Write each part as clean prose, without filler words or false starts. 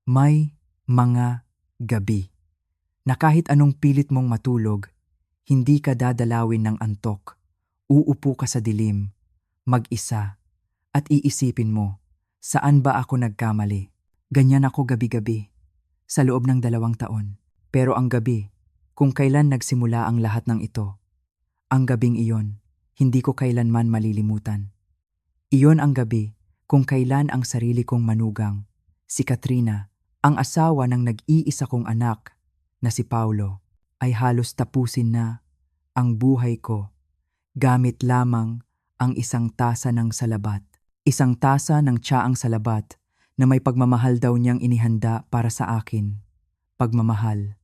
May mga gabi na kahit anong pilit mong matulog, hindi ka dadalawin ng antok. Uupo ka sa dilim, mag-isa, at iisipin mo, saan ba ako nagkamali? Ganyan ako gabi-gabi, sa loob ng 2 taon. Pero ang gabi, kung kailan nagsimula ang lahat ng ito, ang gabing iyon, hindi ko kailanman malilimutan. Iyon ang gabi kung kailan ang sarili kong manugang, si Katrina, ang asawa ng nag-iisa kong anak na si Paulo, ay halos tapusin na ang buhay ko gamit lamang ang isang tasa ng salabat. Isang tasa ng tsaang salabat na may pagmamahal daw niyang inihanda para sa akin. Pagmamahal.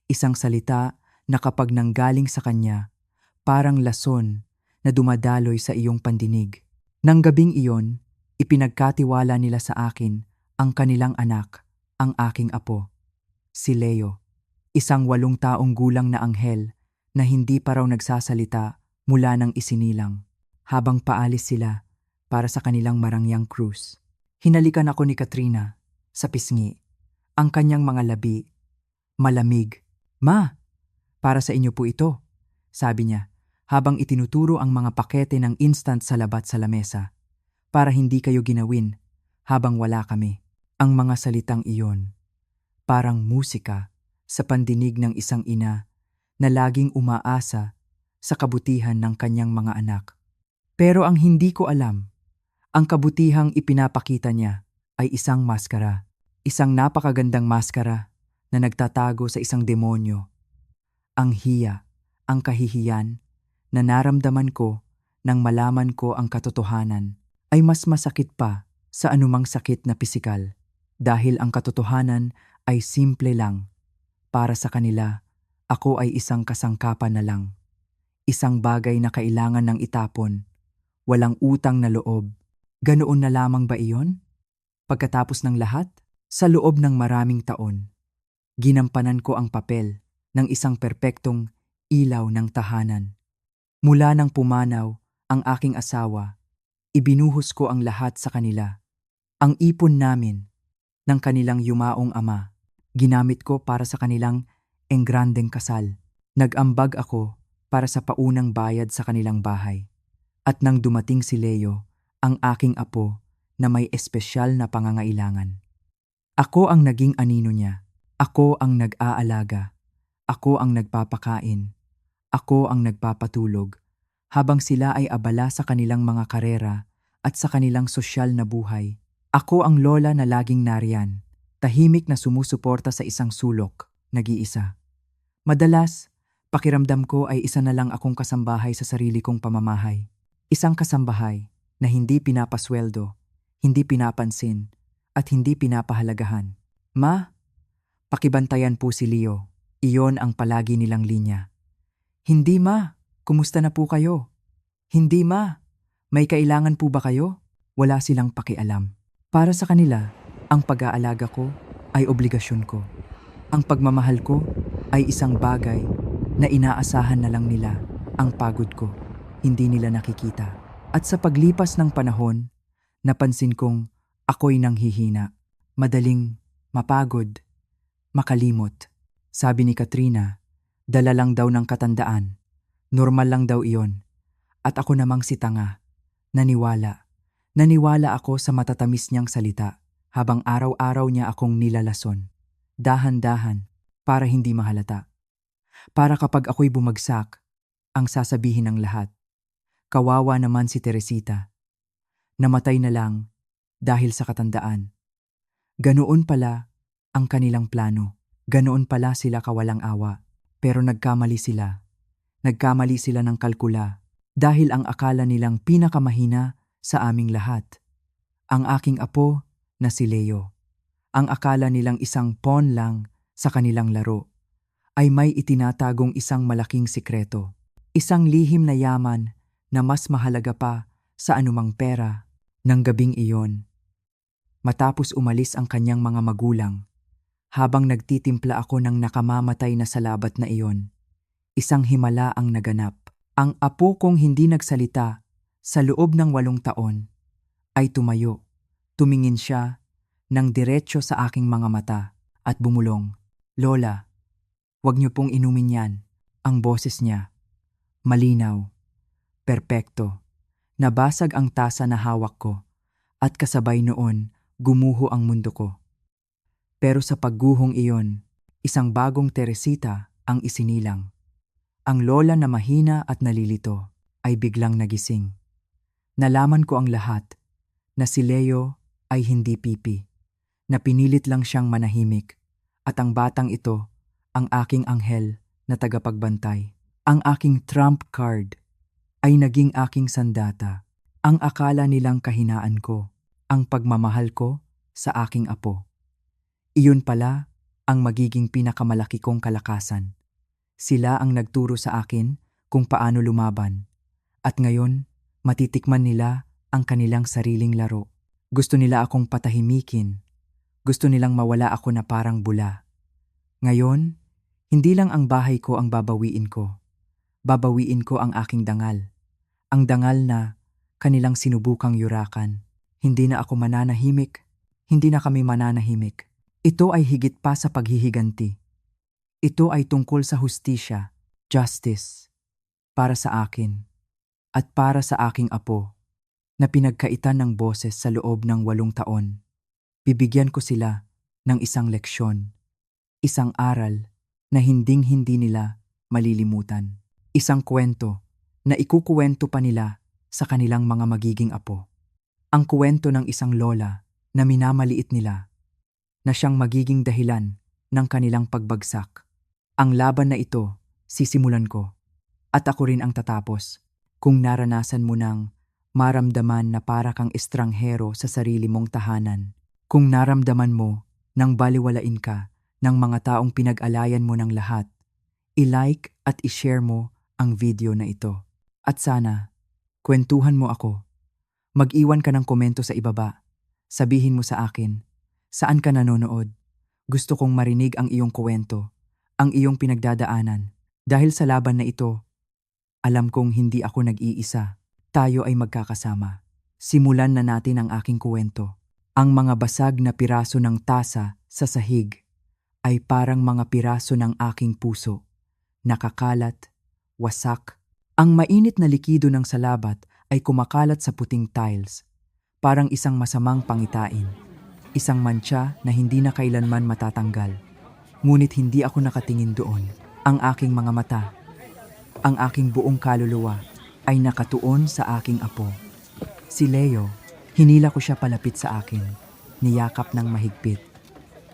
Isang salita na kapag nanggaling sa kanya, parang lason na dumadaloy sa iyong pandinig. Nang gabing iyon, ipinagkatiwala nila sa akin ang kanilang anak, ang aking apo, si Leo. Isang 8 taong gulang na anghel na hindi pa raw nagsasalita mula nang isinilang. Habang paalis sila para sa kanilang marangyang cruise, hinalikan ako ni Katrina sa pisngi. Ang kanyang mga labi, malamig. "Ma, para sa inyo po ito," sabi niya habang itinuturo ang mga pakete ng instant salabat sa lamesa. "Para hindi kayo ginawin habang wala kami." Ang mga salitang iyon, parang musika sa pandinig ng isang ina na laging umaasa sa kabutihan ng kanyang mga anak. Pero ang hindi ko alam, ang kabutihang ipinapakita niya ay isang maskara. Isang napakagandang maskara na nagtatago sa isang demonyo. Ang hiya, ang kahihiyan na naramdaman ko nang malaman ko ang katotohanan ay mas masakit pa sa anumang sakit na pisikal. Dahil ang katotohanan ay simple lang. Para sa kanila, ako ay isang kasangkapan na lang. Isang bagay na kailangan ng itapon. Walang utang na loob. Ganoon na lamang ba iyon? Pagkatapos ng lahat, sa loob ng maraming taon, ginampanan ko ang papel ng isang perpektong ilaw ng tahanan. Mula nang pumanaw ang aking asawa, ibinuhos ko ang lahat sa kanila. Ang ipon namin ng kanilang yumaong ama, ginamit ko para sa kanilang enggrandeng kasal. Nag-ambag ako para sa paunang bayad sa kanilang bahay. At nang dumating si Leo, ang aking apo na may espesyal na pangangailangan, ako ang naging anino niya. Ako ang nag-aalaga. Ako ang nagpapakain. Ako ang nagpapatulog. Habang sila ay abala sa kanilang mga karera at sa kanilang sosyal na buhay, ako ang lola na laging nariyan, tahimik na sumusuporta sa isang sulok, nag-iisa. Madalas, pakiramdam ko ay isa na lang akong kasambahay sa sarili kong pamamahay. Isang kasambahay na hindi pinapasweldo, hindi pinapansin, at hindi pinapahalagahan. "Ma, pakibantayan po si Leo." Iyon ang palagi nilang linya. "Hindi ma, kumusta na po kayo?" "Hindi ma, may kailangan po ba kayo?" Wala silang pakialam. Para sa kanila, ang pag-aalaga ko ay obligasyon ko. Ang pagmamahal ko ay isang bagay na inaasahan na lang nila. Ang pagod ko, hindi nila nakikita. At sa paglipas ng panahon, napansin kong ako'y nanghihina. Madaling mapagod, makalimot. Sabi ni Katrina, dala lang daw ng katandaan. Normal lang daw iyon. At ako namang si tanga. Naniwala. Naniwala ako sa matatamis niyang salita habang araw-araw niya akong nilalason. Dahan-dahan, para hindi mahalata. Para kapag ako'y bumagsak, ang sasabihin ng lahat, kawawa naman si Teresita. Namatay na lang dahil sa katandaan. Ganoon pala ang kanilang plano. Ganoon pala sila kawalang awa. Pero nagkamali sila. Nagkamali sila ng kalkula dahil ang akala nilang pinakamahina sa aming lahat, ang aking apo na si Leo. Ang akala nilang isang pawn lang sa kanilang laro ay may itinatagong isang malaking sikreto. Isang lihim na yaman na mas mahalaga pa sa anumang pera. Nang gabing iyon, matapos umalis ang kanyang mga magulang, habang nagtitimpla ako ng nakamamatay na salabat na iyon, isang himala ang naganap. Ang apo kong hindi nagsalita sa loob ng 8 taon ay tumayo. Tumingin siya ng diretso sa aking mga mata at bumulong. Lola, wag niyo pong inumin yan. Ang boses niya, malinaw, perpekto. Nabasag ang tasa na hawak ko at kasabay noon gumuho ang mundo ko. Pero sa pagguhong iyon, isang bagong Teresita ang isinilang. Ang lola na mahina at nalilito ay biglang nagising. Nalaman ko ang lahat, na si Leo ay hindi pipi, na pinilit lang siyang manahimik, at ang batang ito, ang aking anghel na tagapagbantay, ang aking trump card, ay naging aking sandata. Ang akala nilang kahinaan ko, ang pagmamahal ko sa aking apo. Iyon pala ang magiging pinakamalaki kong kalakasan. Sila ang nagturo sa akin kung paano lumaban. At ngayon, matitikman nila ang kanilang sariling laro. Gusto nila akong patahimikin. Gusto nilang mawala ako na parang bula. Ngayon, hindi lang ang bahay ko ang babawiin ko. Babawiin ko ang aking dangal. Ang dangal na kanilang sinubukang yurakan. Hindi na ako mananahimik. Hindi na kami mananahimik. Ito ay higit pa sa paghihiganti. Ito ay tungkol sa hustisya, justice, para sa akin at para sa aking apo na pinagkaitan ng boses sa loob ng 8 taon. Bibigyan ko sila ng isang leksyon, isang aral na hinding-hindi nila malilimutan. Isang kwento na ikukuwento pa nila sa kanilang mga magiging apo. Ang kwento ng isang lola na minamaliit nila, na siyang magiging dahilan ng kanilang pagbagsak. Ang laban na ito, sisimulan ko. At ako rin ang tatapos. Kung naranasan mo nang maramdaman na para kang estranghero sa sarili mong tahanan. Kung naramdaman mo nang baliwalain ka ng mga taong pinag-alayan mo ng lahat, i-like at i-share mo ang video na ito. At sana, kwentuhan mo ako. Mag-iwan ka ng komento sa ibaba. Sabihin mo sa akin, saan ka nanonood? Gusto kong marinig ang iyong kwento, ang iyong pinagdadaanan. Dahil sa laban na ito, alam kong hindi ako nag-iisa. Tayo ay magkakasama. Simulan na natin ang aking kwento. Ang mga basag na piraso ng tasa sa sahig ay parang mga piraso ng aking puso. Nakakalat, wasak. Ang mainit na likido ng salabat ay kumakalat sa puting tiles. Parang isang masamang pangitain. Isang mantsa na hindi na kailanman matatanggal. Ngunit hindi ako nakatingin doon. Ang aking mga mata, ang aking buong kaluluwa ay nakatuon sa aking apo. Si Leo, hinila ko siya palapit sa akin, niyakap ng mahigpit.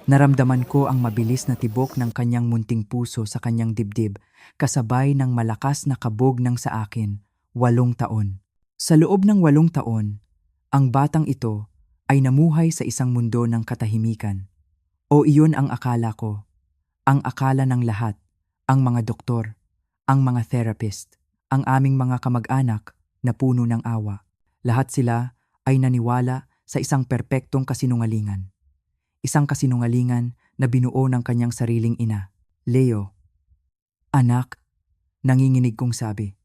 Naramdaman ko ang mabilis na tibok ng kanyang munting puso sa kanyang dibdib, kasabay ng malakas na kabog ng sa akin, 8 taon. Sa loob ng 8 taon, ang batang ito ay namuhay sa isang mundo ng katahimikan. O iyon ang akala ko. Ang akala ng lahat, ang mga doktor, ang mga therapist, ang aming mga kamag-anak na puno ng awa. Lahat sila ay naniwala sa isang perpektong kasinungalingan. Isang kasinungalingan na binuo ng kanyang sariling ina. Leo, anak, nanginginig kong sabi,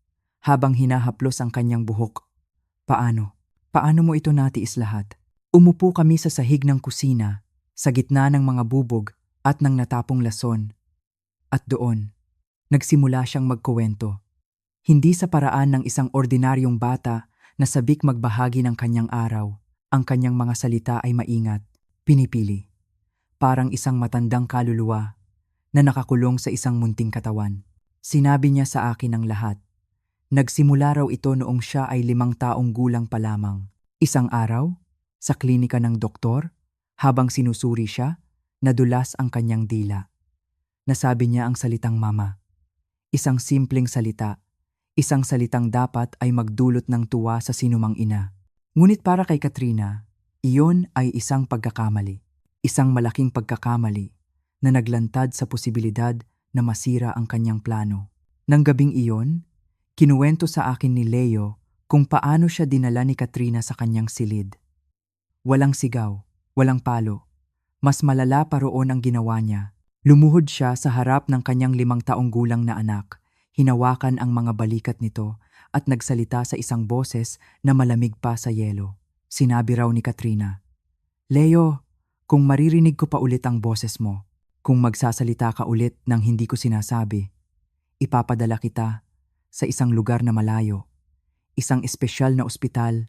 habang hinahaplos ang kanyang buhok. Paano? Paano mo ito natiis lahat? Umupo kami sa sahig ng kusina, sa gitna ng mga bubog at ng natapong lason. At doon, nagsimula siyang magkuwento. Hindi sa paraan ng isang ordinaryong bata na sabik magbahagi ng kanyang araw. Ang kanyang mga salita ay maingat, pinipili. Parang isang matandang kaluluwa na nakakulong sa isang munting katawan. Sinabi niya sa akin ang lahat. Nagsimula raw ito noong siya ay 5 taong gulang pa lamang. Isang araw, sa klinika ng doktor, habang sinusuri siya, nadulas ang kanyang dila. Nasabi niya ang salitang mama. Isang simpleng salita, isang salitang dapat ay magdulot ng tuwa sa sinumang ina. Ngunit para kay Katrina, iyon ay isang pagkakamali. Isang malaking pagkakamali na naglantad sa posibilidad na masira ang kanyang plano. Nang gabing iyon, kinuwento sa akin ni Leo kung paano siya dinala ni Katrina sa kanyang silid. Walang sigaw, walang palo. Mas malala pa roon ang ginawa niya. Lumuhod siya sa harap ng kanyang 5 taong gulang na anak, hinawakan ang mga balikat nito at nagsalita sa isang boses na malamig pa sa yelo. Sinabi raw ni Katrina, Leo, Kung maririnig ko pa ulit ang boses mo, kung magsasalita ka ulit ng hindi ko sinasabi, ipapadala kita sa isang lugar na malayo, isang espesyal na ospital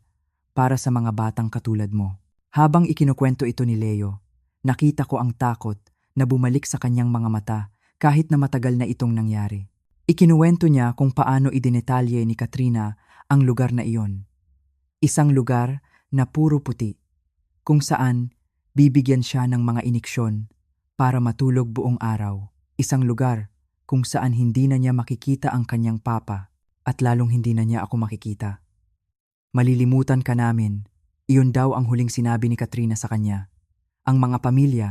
para sa mga batang katulad mo. Habang ikinukwento ito ni Leo, nakita ko ang takot na bumalik sa kanyang mga mata kahit na matagal na itong nangyari. Ikinuwento niya kung paano idinetalye ni Katrina ang lugar na iyon. Isang lugar na puro puti, kung saan bibigyan siya ng mga iniksyon para matulog buong araw. Isang lugar kung saan hindi na niya makikita ang kanyang papa at lalong hindi na niya ako makikita. Malilimutan ka namin, iyon daw ang huling sinabi ni Katrina sa kanya. Ang mga pamilya,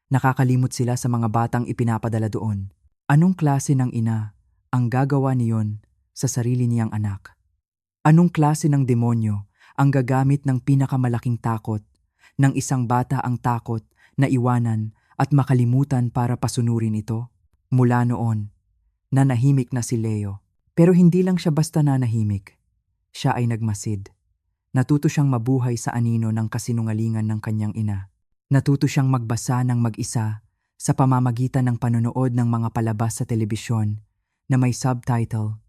nakakalimot sila sa mga batang ipinapadala doon. Anong klase ng ina ang gagawa niyon sa sarili niyang anak? Anong klase ng demonyo ang gagamit ng pinakamalaking takot ng isang bata ang takot na iwanan at makalimutan para pasunurin ito? Mula noon, nanahimik na si Leo. Pero hindi lang siya basta nanahimik. Siya ay nagmasid. Natuto siyang mabuhay sa anino ng kasinungalingan ng kanyang ina. Natuto siyang magbasa ng mag-isa sa pamamagitan ng panonood ng mga palabas sa telebisyon na may subtitle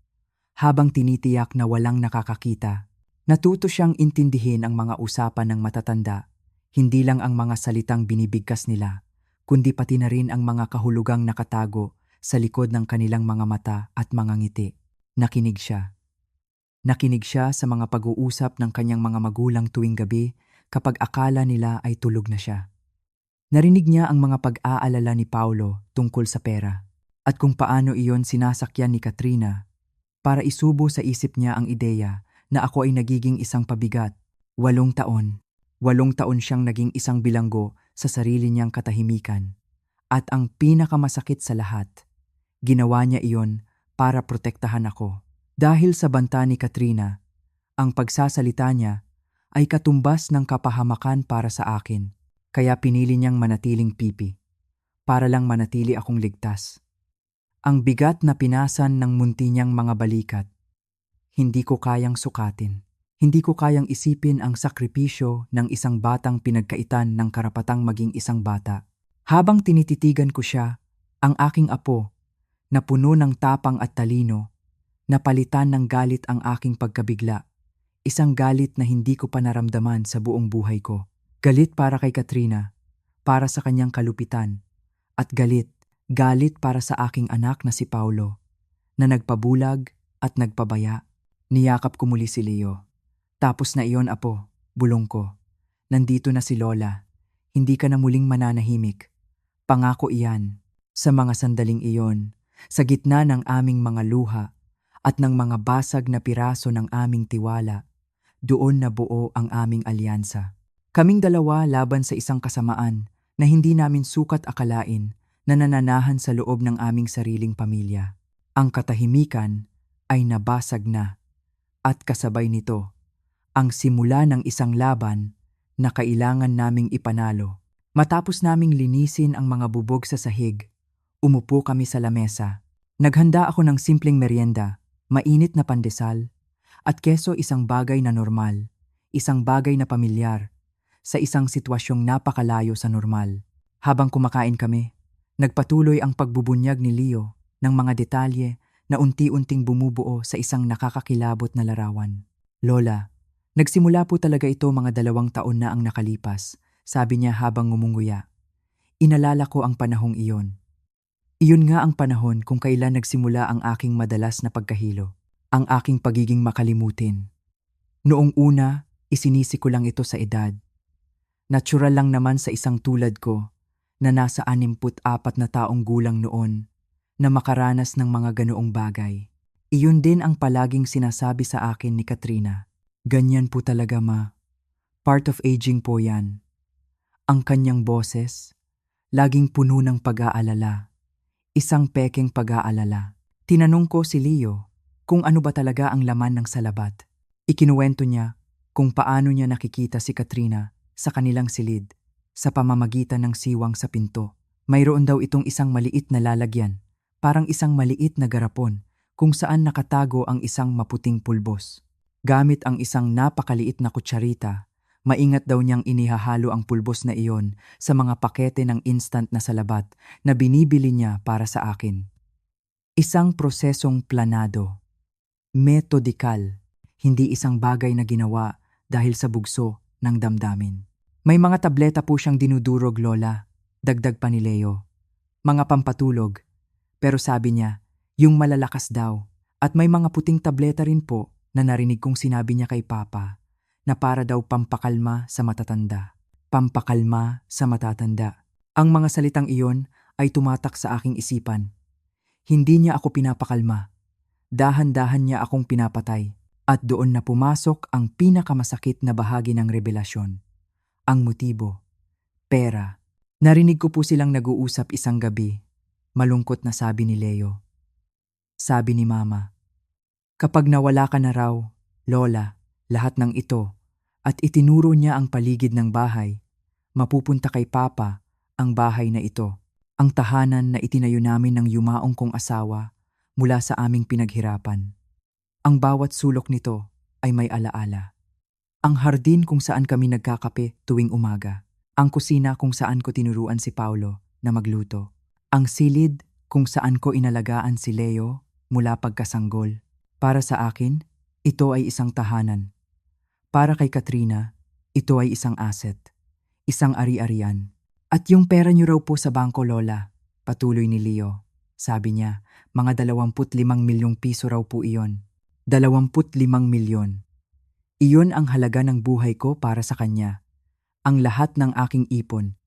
habang tinitiyak na walang nakakakita. Natuto siyang intindihin ang mga usapan ng matatanda, hindi lang ang mga salitang binibigkas nila, kundi pati na rin ang mga kahulugang nakatago sa likod ng kanilang mga mata at mga ngiti. Nakinig siya. Nakinig siya sa mga pag-uusap ng kanyang mga magulang tuwing gabi kapag akala nila ay tulog na siya. Narinig niya ang mga pag-aalala ni Paulo tungkol sa pera at kung paano iyon sinasakyan ni Katrina para isubo sa isip niya ang ideya na ako ay nagiging isang pabigat. 8 taon. 8 taon siyang naging isang bilanggo sa sarili niyang katahimikan. At ang pinakamasakit sa lahat, ginawa niya iyon para protektahan ako. Dahil sa banta ni Katrina, ang pagsasalita niya ay katumbas ng kapahamakan para sa akin. Kaya pinili niyang manatiling pipi, para lang manatili akong ligtas. Ang bigat na pinasan ng munti niyang mga balikat, hindi ko kayang sukatin. Hindi ko kayang isipin ang sakripisyo ng isang batang pinagkaitan ng karapatang maging isang bata. Habang tinititigan ko siya, ang aking apo, na puno ng tapang at talino, napalitan ng galit ang aking pagkabigla. Isang galit na hindi ko pa naramdaman sa buong buhay ko. Galit para kay Katrina, para sa kanyang kalupitan, at galit para sa aking anak na si Paulo, na nagpabulag at nagpabaya. Niyakap ko muli si Leo. Tapos na iyon, apo, bulong ko. Nandito na si Lola. Hindi ka na muling mananahimik. Pangako iyan. Sa mga sandaling iyon, sa gitna ng aming mga luha at ng mga basag na piraso ng aming tiwala, doon nabuo ang aming alyansa. Kaming dalawa laban sa isang kasamaan na hindi namin sukat akalain na nananahan sa loob ng aming sariling pamilya. Ang katahimikan ay nabasag na at kasabay nito ang simula ng isang laban na kailangan naming ipanalo. Matapos naming linisin ang mga bubog sa sahig, umupo kami sa lamesa. Naghanda ako ng simpleng merienda, mainit na pandesal, at keso, isang bagay na normal, isang bagay na pamilyar, sa isang sitwasyong napakalayo sa normal. Habang kumakain kami, nagpatuloy ang pagbubunyag ni Leo ng mga detalye na unti-unting bumubuo sa isang nakakakilabot na larawan. Lola, nagsimula po talaga ito mga 2 taon na ang nakalipas, sabi niya habang ngumunguya. Inalala ko ang panahong iyon. Iyon nga ang panahon kung kailan nagsimula ang aking madalas na pagkahilo, ang aking pagiging makalimutin. Noong una, isinisi ko lang ito sa edad. Natural lang naman sa isang tulad ko na nasa 64 na taong gulang noon na makaranas ng mga ganoong bagay. Iyon din ang palaging sinasabi sa akin ni Katrina. Ganyan po talaga, ma. Part of aging po yan. Ang kanyang boses, laging puno ng pag-aalala. Isang pekeng pag-aalala. Tinanong ko si Leo kung ano ba talaga ang laman ng salabat. Ikinuwento niya kung paano niya nakikita si Katrina sa kanilang silid, sa pamamagitan ng siwang sa pinto. Mayroon daw itong isang maliit na lalagyan, parang isang maliit na garapon, kung saan nakatago ang isang maputing pulbos. Gamit ang isang napakaliit na kutsarita, Maingat daw niyang inihahalo ang pulbos na iyon sa mga pakete ng instant na salabat na binibili niya para sa akin. Isang prosesong planado, metodikal, hindi isang bagay na ginawa dahil sa bugso ng damdamin. May mga tableta po siyang dinudurog, Lola, dagdag pa ni Leo. Mga pampatulog, pero sabi niya, yung malalakas daw. At may mga puting tableta rin po na narinig kong sinabi niya kay Papa na para daw pampakalma sa matatanda. Pampakalma sa matatanda. Ang mga salitang iyon ay tumatak sa aking isipan. Hindi niya ako pinapakalma. Dahan-dahan niya akong pinapatay. At doon na pumasok ang pinakamasakit na bahagi ng revelasyon. Ang motibo. Pera. Narinig ko po silang nag-uusap isang gabi. Malungkot na sabi ni Leo. Sabi ni Mama, kapag nawala ka na raw, Lola, lahat ng ito, at itinuro niya ang paligid ng bahay, mapupunta kay Papa ang bahay na ito, ang tahanan na itinayo namin ng yumaong kong asawa mula sa aming pinaghirapan. Ang bawat sulok nito ay may alaala. Ang hardin kung saan kami nagkakape tuwing umaga. Ang kusina kung saan ko tinuruan si Paulo na magluto. Ang silid kung saan ko inalagaan si Leo mula pagkasanggol. Para sa akin, ito ay isang tahanan. Para kay Katrina, ito ay isang asset. Isang ari-arian. At yung pera niyo raw po sa bangko, Lola, patuloy ni Leo. Sabi niya, mga 25 milyong piso raw po iyon. 25 milyon. Iyon ang halaga ng buhay ko para sa kanya. Ang lahat ng aking ipon.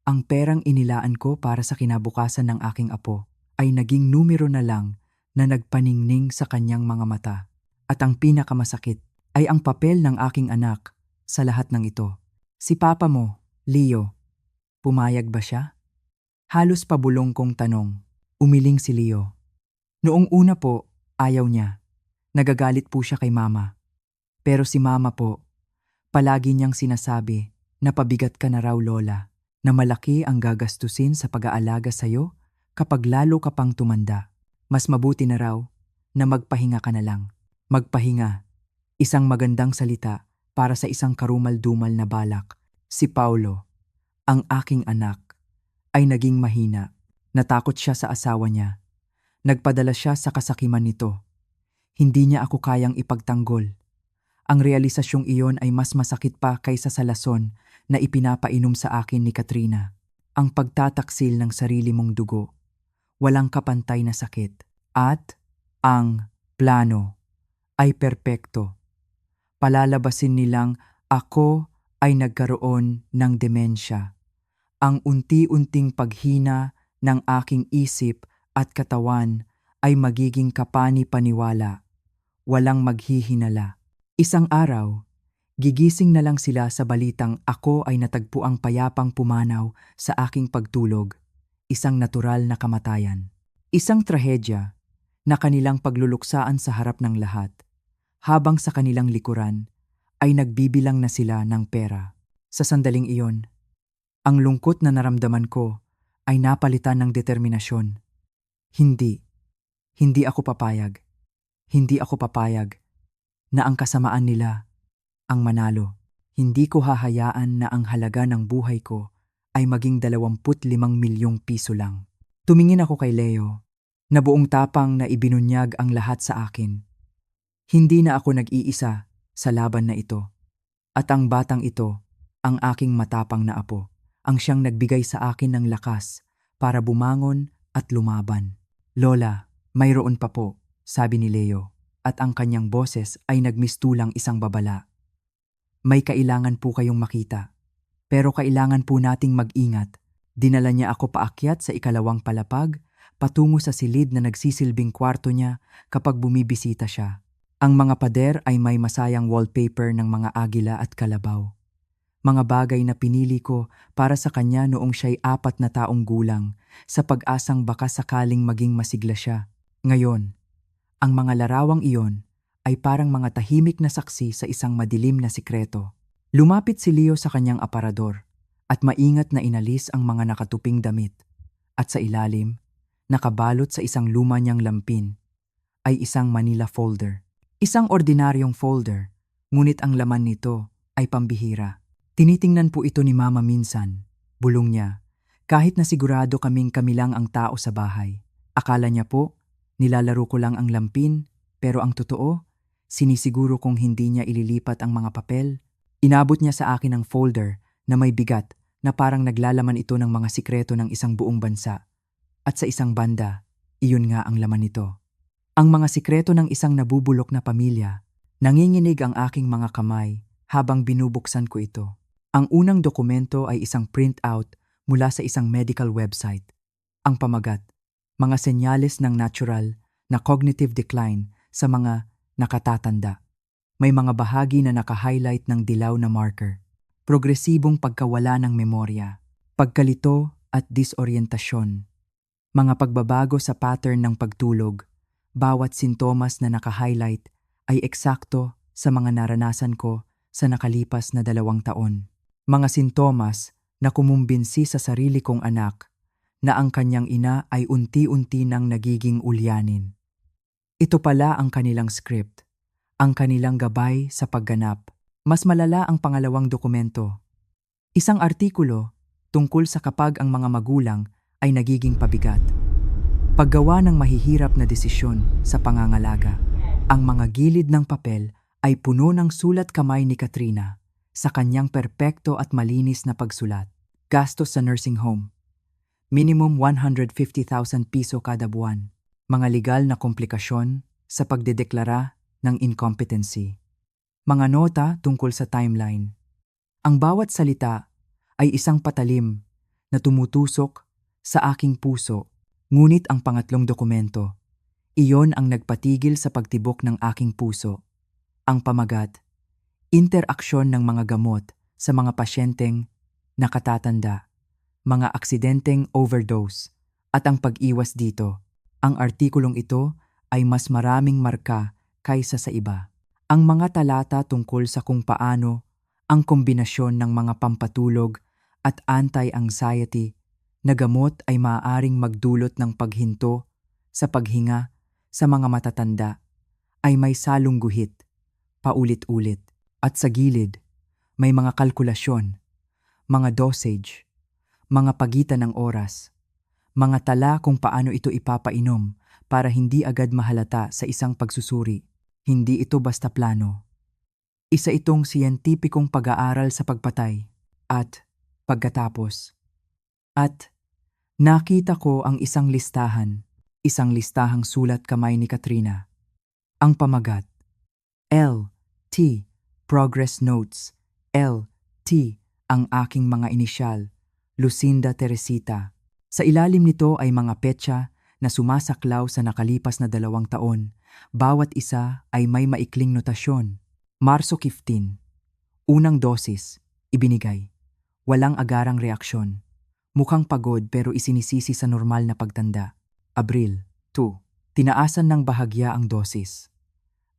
Ang perang inilaan ko para sa kinabukasan ng aking apo ay naging numero na lang na nagpaningning sa kanyang mga mata. At ang pinakamasakit ay ang papel ng aking anak sa lahat ng ito. Si Papa mo, Leo, pumayag ba siya? Halos pabulong kong tanong. Umiling si Leo. Noong una po, ayaw niya. Nagagalit po siya kay Mama. Pero si Mama po, palagi niyang sinasabi na pabigat ka na raw, Lola, na malaki ang gagastusin sa pag-aalaga sa'yo kapag lalo ka pang tumanda. Mas mabuti na raw na magpahinga ka na lang. Magpahinga, isang magandang salita para sa isang karumal-dumal na balak. Si Paulo, ang aking anak, ay naging mahina. Natakot siya sa asawa niya. Nagpadala siya sa kasakiman nito. Hindi niya ako kayang ipagtanggol. Ang realisasyong iyon ay mas masakit pa kaysa sa lason na ipinapainom sa akin ni Katrina. Ang pagtataksil ng sarili mong dugo. Walang kapantay na sakit. At ang plano ay perpekto. Palalabasin nilang ako ay nagkaroon ng demensya. Ang unti-unting paghina ng aking isip at katawan ay magiging kapani-paniwala. Walang maghihinala. Isang araw, gigising na lang sila sa balitang ako ay natagpuang payapang pumanaw sa aking pagtulog. Isang natural na kamatayan. Isang trahedya na kanilang pagluluksaan sa harap ng lahat, habang sa kanilang likuran ay nagbibilang na sila ng pera. Sa sandaling iyon, ang lungkot na naramdaman ko ay napalitan ng determinasyon. Hindi ako papayag. Hindi ako papayag na ang kasamaan nila ang manalo. Hindi ko hahayaan na ang halaga ng buhay ko ay maging 25 milyong piso lang. Tumingin ako kay Leo, na buong tapang na ibinunyag ang lahat sa akin. Hindi na ako nag-iisa sa laban na ito. At ang batang ito, ang aking matapang na apo, ang siyang nagbigay sa akin ng lakas para bumangon at lumaban. Lola, mayroon pa po, sabi ni Leo, at ang kanyang boses ay nagmistulang isang babala. May kailangan po kayong makita. Pero kailangan po nating mag-ingat. Dinala niya ako paakyat sa ikalawang palapag, patungo sa silid na nagsisilbing kwarto niya kapag bumibisita siya. Ang mga pader ay may masayang wallpaper ng mga agila at kalabaw. Mga bagay na pinili ko para sa kanya noong siya'y 4 na taong gulang, sa pag-asang baka sakaling maging masigla siya. Ngayon, ang mga larawang iyon ay parang mga tahimik na saksi sa isang madilim na sikreto. Lumapit si Leo sa kanyang aparador at maingat na inalis ang mga nakatuping damit. At sa ilalim, nakabalot sa isang luma niyang lampin, ay isang Manila folder. Isang ordinaryong folder, ngunit ang laman nito ay pambihira. Tinitingnan po ito ni Mama minsan. Bulong niya. Kahit na sigurado kami lang ang tao sa bahay. Akala niya po, nilalaro ko lang ang lampin, pero ang totoo, sinisiguro kong hindi niya ililipat ang mga papel. Inabot niya sa akin ang folder na may bigat na parang naglalaman ito ng mga sikreto ng isang buong bansa. At sa isang banda, iyon nga ang laman nito. Ang mga sikreto ng isang nabubulok na pamilya. Nanginginig ang aking mga kamay habang binubuksan ko ito. Ang unang dokumento ay isang printout mula sa isang medical website. Ang pamagat, mga senyales ng natural na cognitive decline sa mga nakatatanda. May mga bahagi na naka-highlight ng dilaw na marker. Progresibong pagkawala ng memorya, pagkalito at disorientasyon. Mga pagbabago sa pattern ng pagtulog. Bawat sintomas na naka-highlight ay eksakto sa mga naranasan ko sa nakalipas na 2 taon. Mga sintomas na kumumbinsi sa sarili kong anak na ang kanyang ina ay unti-unti nang nagiging ulyanin. Ito pala ang kanilang script, ang kanilang gabay sa pagganap. Mas malala ang pangalawang dokumento. Isang artikulo tungkol sa kapag ang mga magulang ay nagiging pabigat. Paggawa ng mahihirap na desisyon sa pangangalaga. Ang mga gilid ng papel ay puno ng sulat kamay ni Katrina sa kanyang perpekto at malinis na pagsulat. Gastos sa nursing home. Minimum 150,000 piso kada buwan. Mga legal na komplikasyon sa pagdedeklara ng incompetency. Mga nota tungkol sa timeline. Ang bawat salita ay isang patalim na tumutusok sa aking puso, ngunit ang pangatlong dokumento, iyon ang nagpatigil sa pagtibok ng aking puso. Ang pamagat, interaksyon ng mga gamot sa mga pasyenteng nakatatanda, mga aksidenteng overdose, at ang pag-iwas dito. Ang artikulong ito ay mas maraming marka kaysa sa iba. Ang mga talata tungkol sa kung paano ang kombinasyon ng mga pampatulog at anti-anxiety na gamot ay maaaring magdulot ng paghinto sa paghinga sa mga matatanda ay may salong guhit, paulit-ulit, at sa gilid may mga kalkulasyon, mga dosage, mga pagitan ng oras, mga tala kung paano ito ipapainom para hindi agad mahalata sa isang pagsusuri. Hindi ito basta plano. Isa itong siyentipikong pag-aaral sa pagpatay at pagkatapos. At nakita ko ang isang listahang sulat kamay ni Katrina. Ang pamagat, L.T. Progress Notes, L.T. ang aking mga inisyal, Lucinda Teresita. Sa ilalim nito ay mga petsa na sumasaklaw sa nakalipas na 2 taon. Bawat isa ay may maikling notasyon. Marso 15. Unang dosis. Ibinigay. Walang agarang reaksyon. Mukhang pagod pero isinisisi sa normal na pagtanda. Abril 2. Tinaasan ng bahagya ang dosis.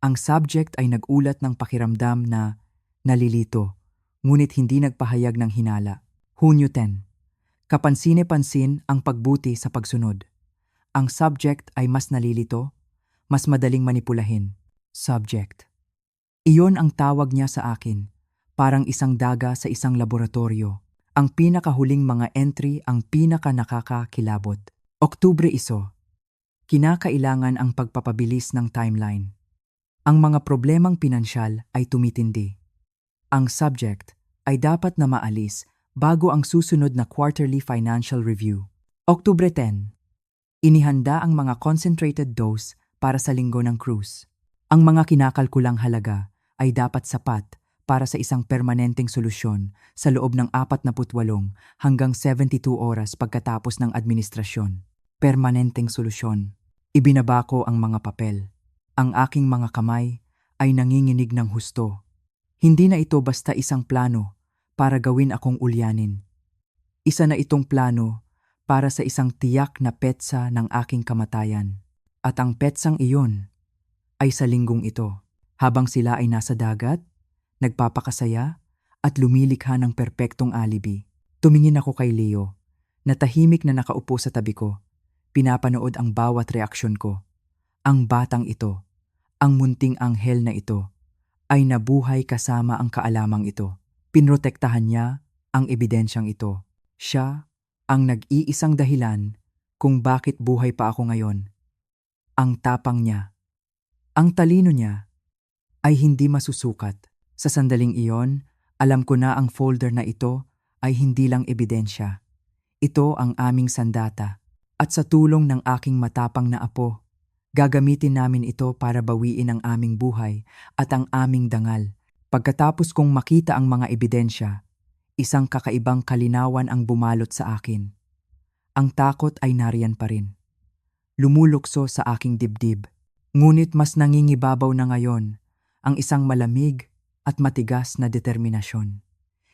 Ang subject ay nagulat ng pakiramdam na nalilito, ngunit hindi nagpahayag ng hinala. Hunyo 10. Kapansine-pansin ang pagbuti sa pagsunod. Ang subject ay mas nalilito, mas madaling manipulahin. Subject. Iyon ang tawag niya sa akin, parang isang daga sa isang laboratorio. Ang pinakahuling mga entry ang pinaka-nakakakilabot. Oktubre 1. Kinakailangan ang pagpapabilis ng timeline. Ang mga problemang pinansyal ay tumitindi. Ang subject ay dapat na maalis bago ang susunod na quarterly financial review. Oktubre 10. Inihanda ang mga concentrated dose para sa linggo ng cruise. Ang mga kinakalkulang halaga ay dapat sapat para sa isang permanenteng solusyon sa loob ng 48 hanggang 72 oras pagkatapos ng administrasyon. Permanenteng solusyon. Ibinaba ko ang mga papel. Ang aking mga kamay ay nanginginig ng husto. Hindi na ito basta isang plano para gawin akong ulyanin. Isa na itong plano para sa isang tiyak na petsa ng aking kamatayan. At ang petsang iyon ay sa linggong ito. Habang sila ay nasa dagat, nagpapakasaya at lumilikha ng perpektong alibi. Tumingin ako kay Leo, na tahimik na nakaupo sa tabi ko. Pinapanood ang bawat reaksyon ko. Ang batang ito, ang munting anghel na ito, ay nabuhay kasama ang kaalamang ito. Pinrotektahan niya ang ebidensyang ito. Siya ang nag-iisang dahilan kung bakit buhay pa ako ngayon. Ang tapang niya, ang talino niya, ay hindi masusukat. Sa sandaling iyon, alam ko na ang folder na ito ay hindi lang ebidensya. Ito ang aming sandata. At sa tulong ng aking matapang na apo, gagamitin namin ito para bawiin ang aming buhay at ang aming dangal. Pagkatapos kong makita ang mga ebidensya, isang kakaibang kalinawan ang bumalot sa akin. Ang takot ay nariyan pa rin. Lumulukso sa aking dibdib. Ngunit mas nangingibabaw na ngayon ang isang malamig at matigas na determinasyon.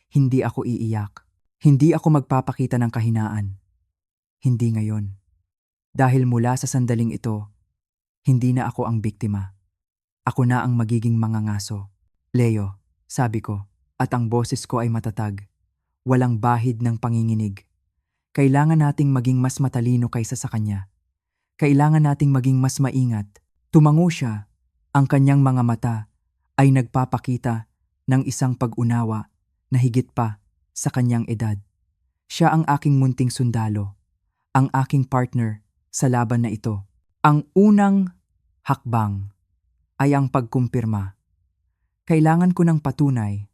Hindi ako iiyak. Hindi ako magpapakita ng kahinaan. Hindi ngayon. Dahil mula sa sandaling ito, hindi na ako ang biktima. Ako na ang magiging mangangaso. Leo, sabi ko, at ang boses ko ay matatag. Walang bahid ng panginginig. Kailangan nating maging mas matalino kaysa sa kanya. Kailangan nating maging mas maingat. Tumango siya. Ang kanyang mga mata ay nagpapakita ng isang pag-unawa na higit pa sa kanyang edad. Siya ang aking munting sundalo, ang aking partner sa laban na ito. Ang unang hakbang ay ang pagkumpirma. Kailangan ko ng patunay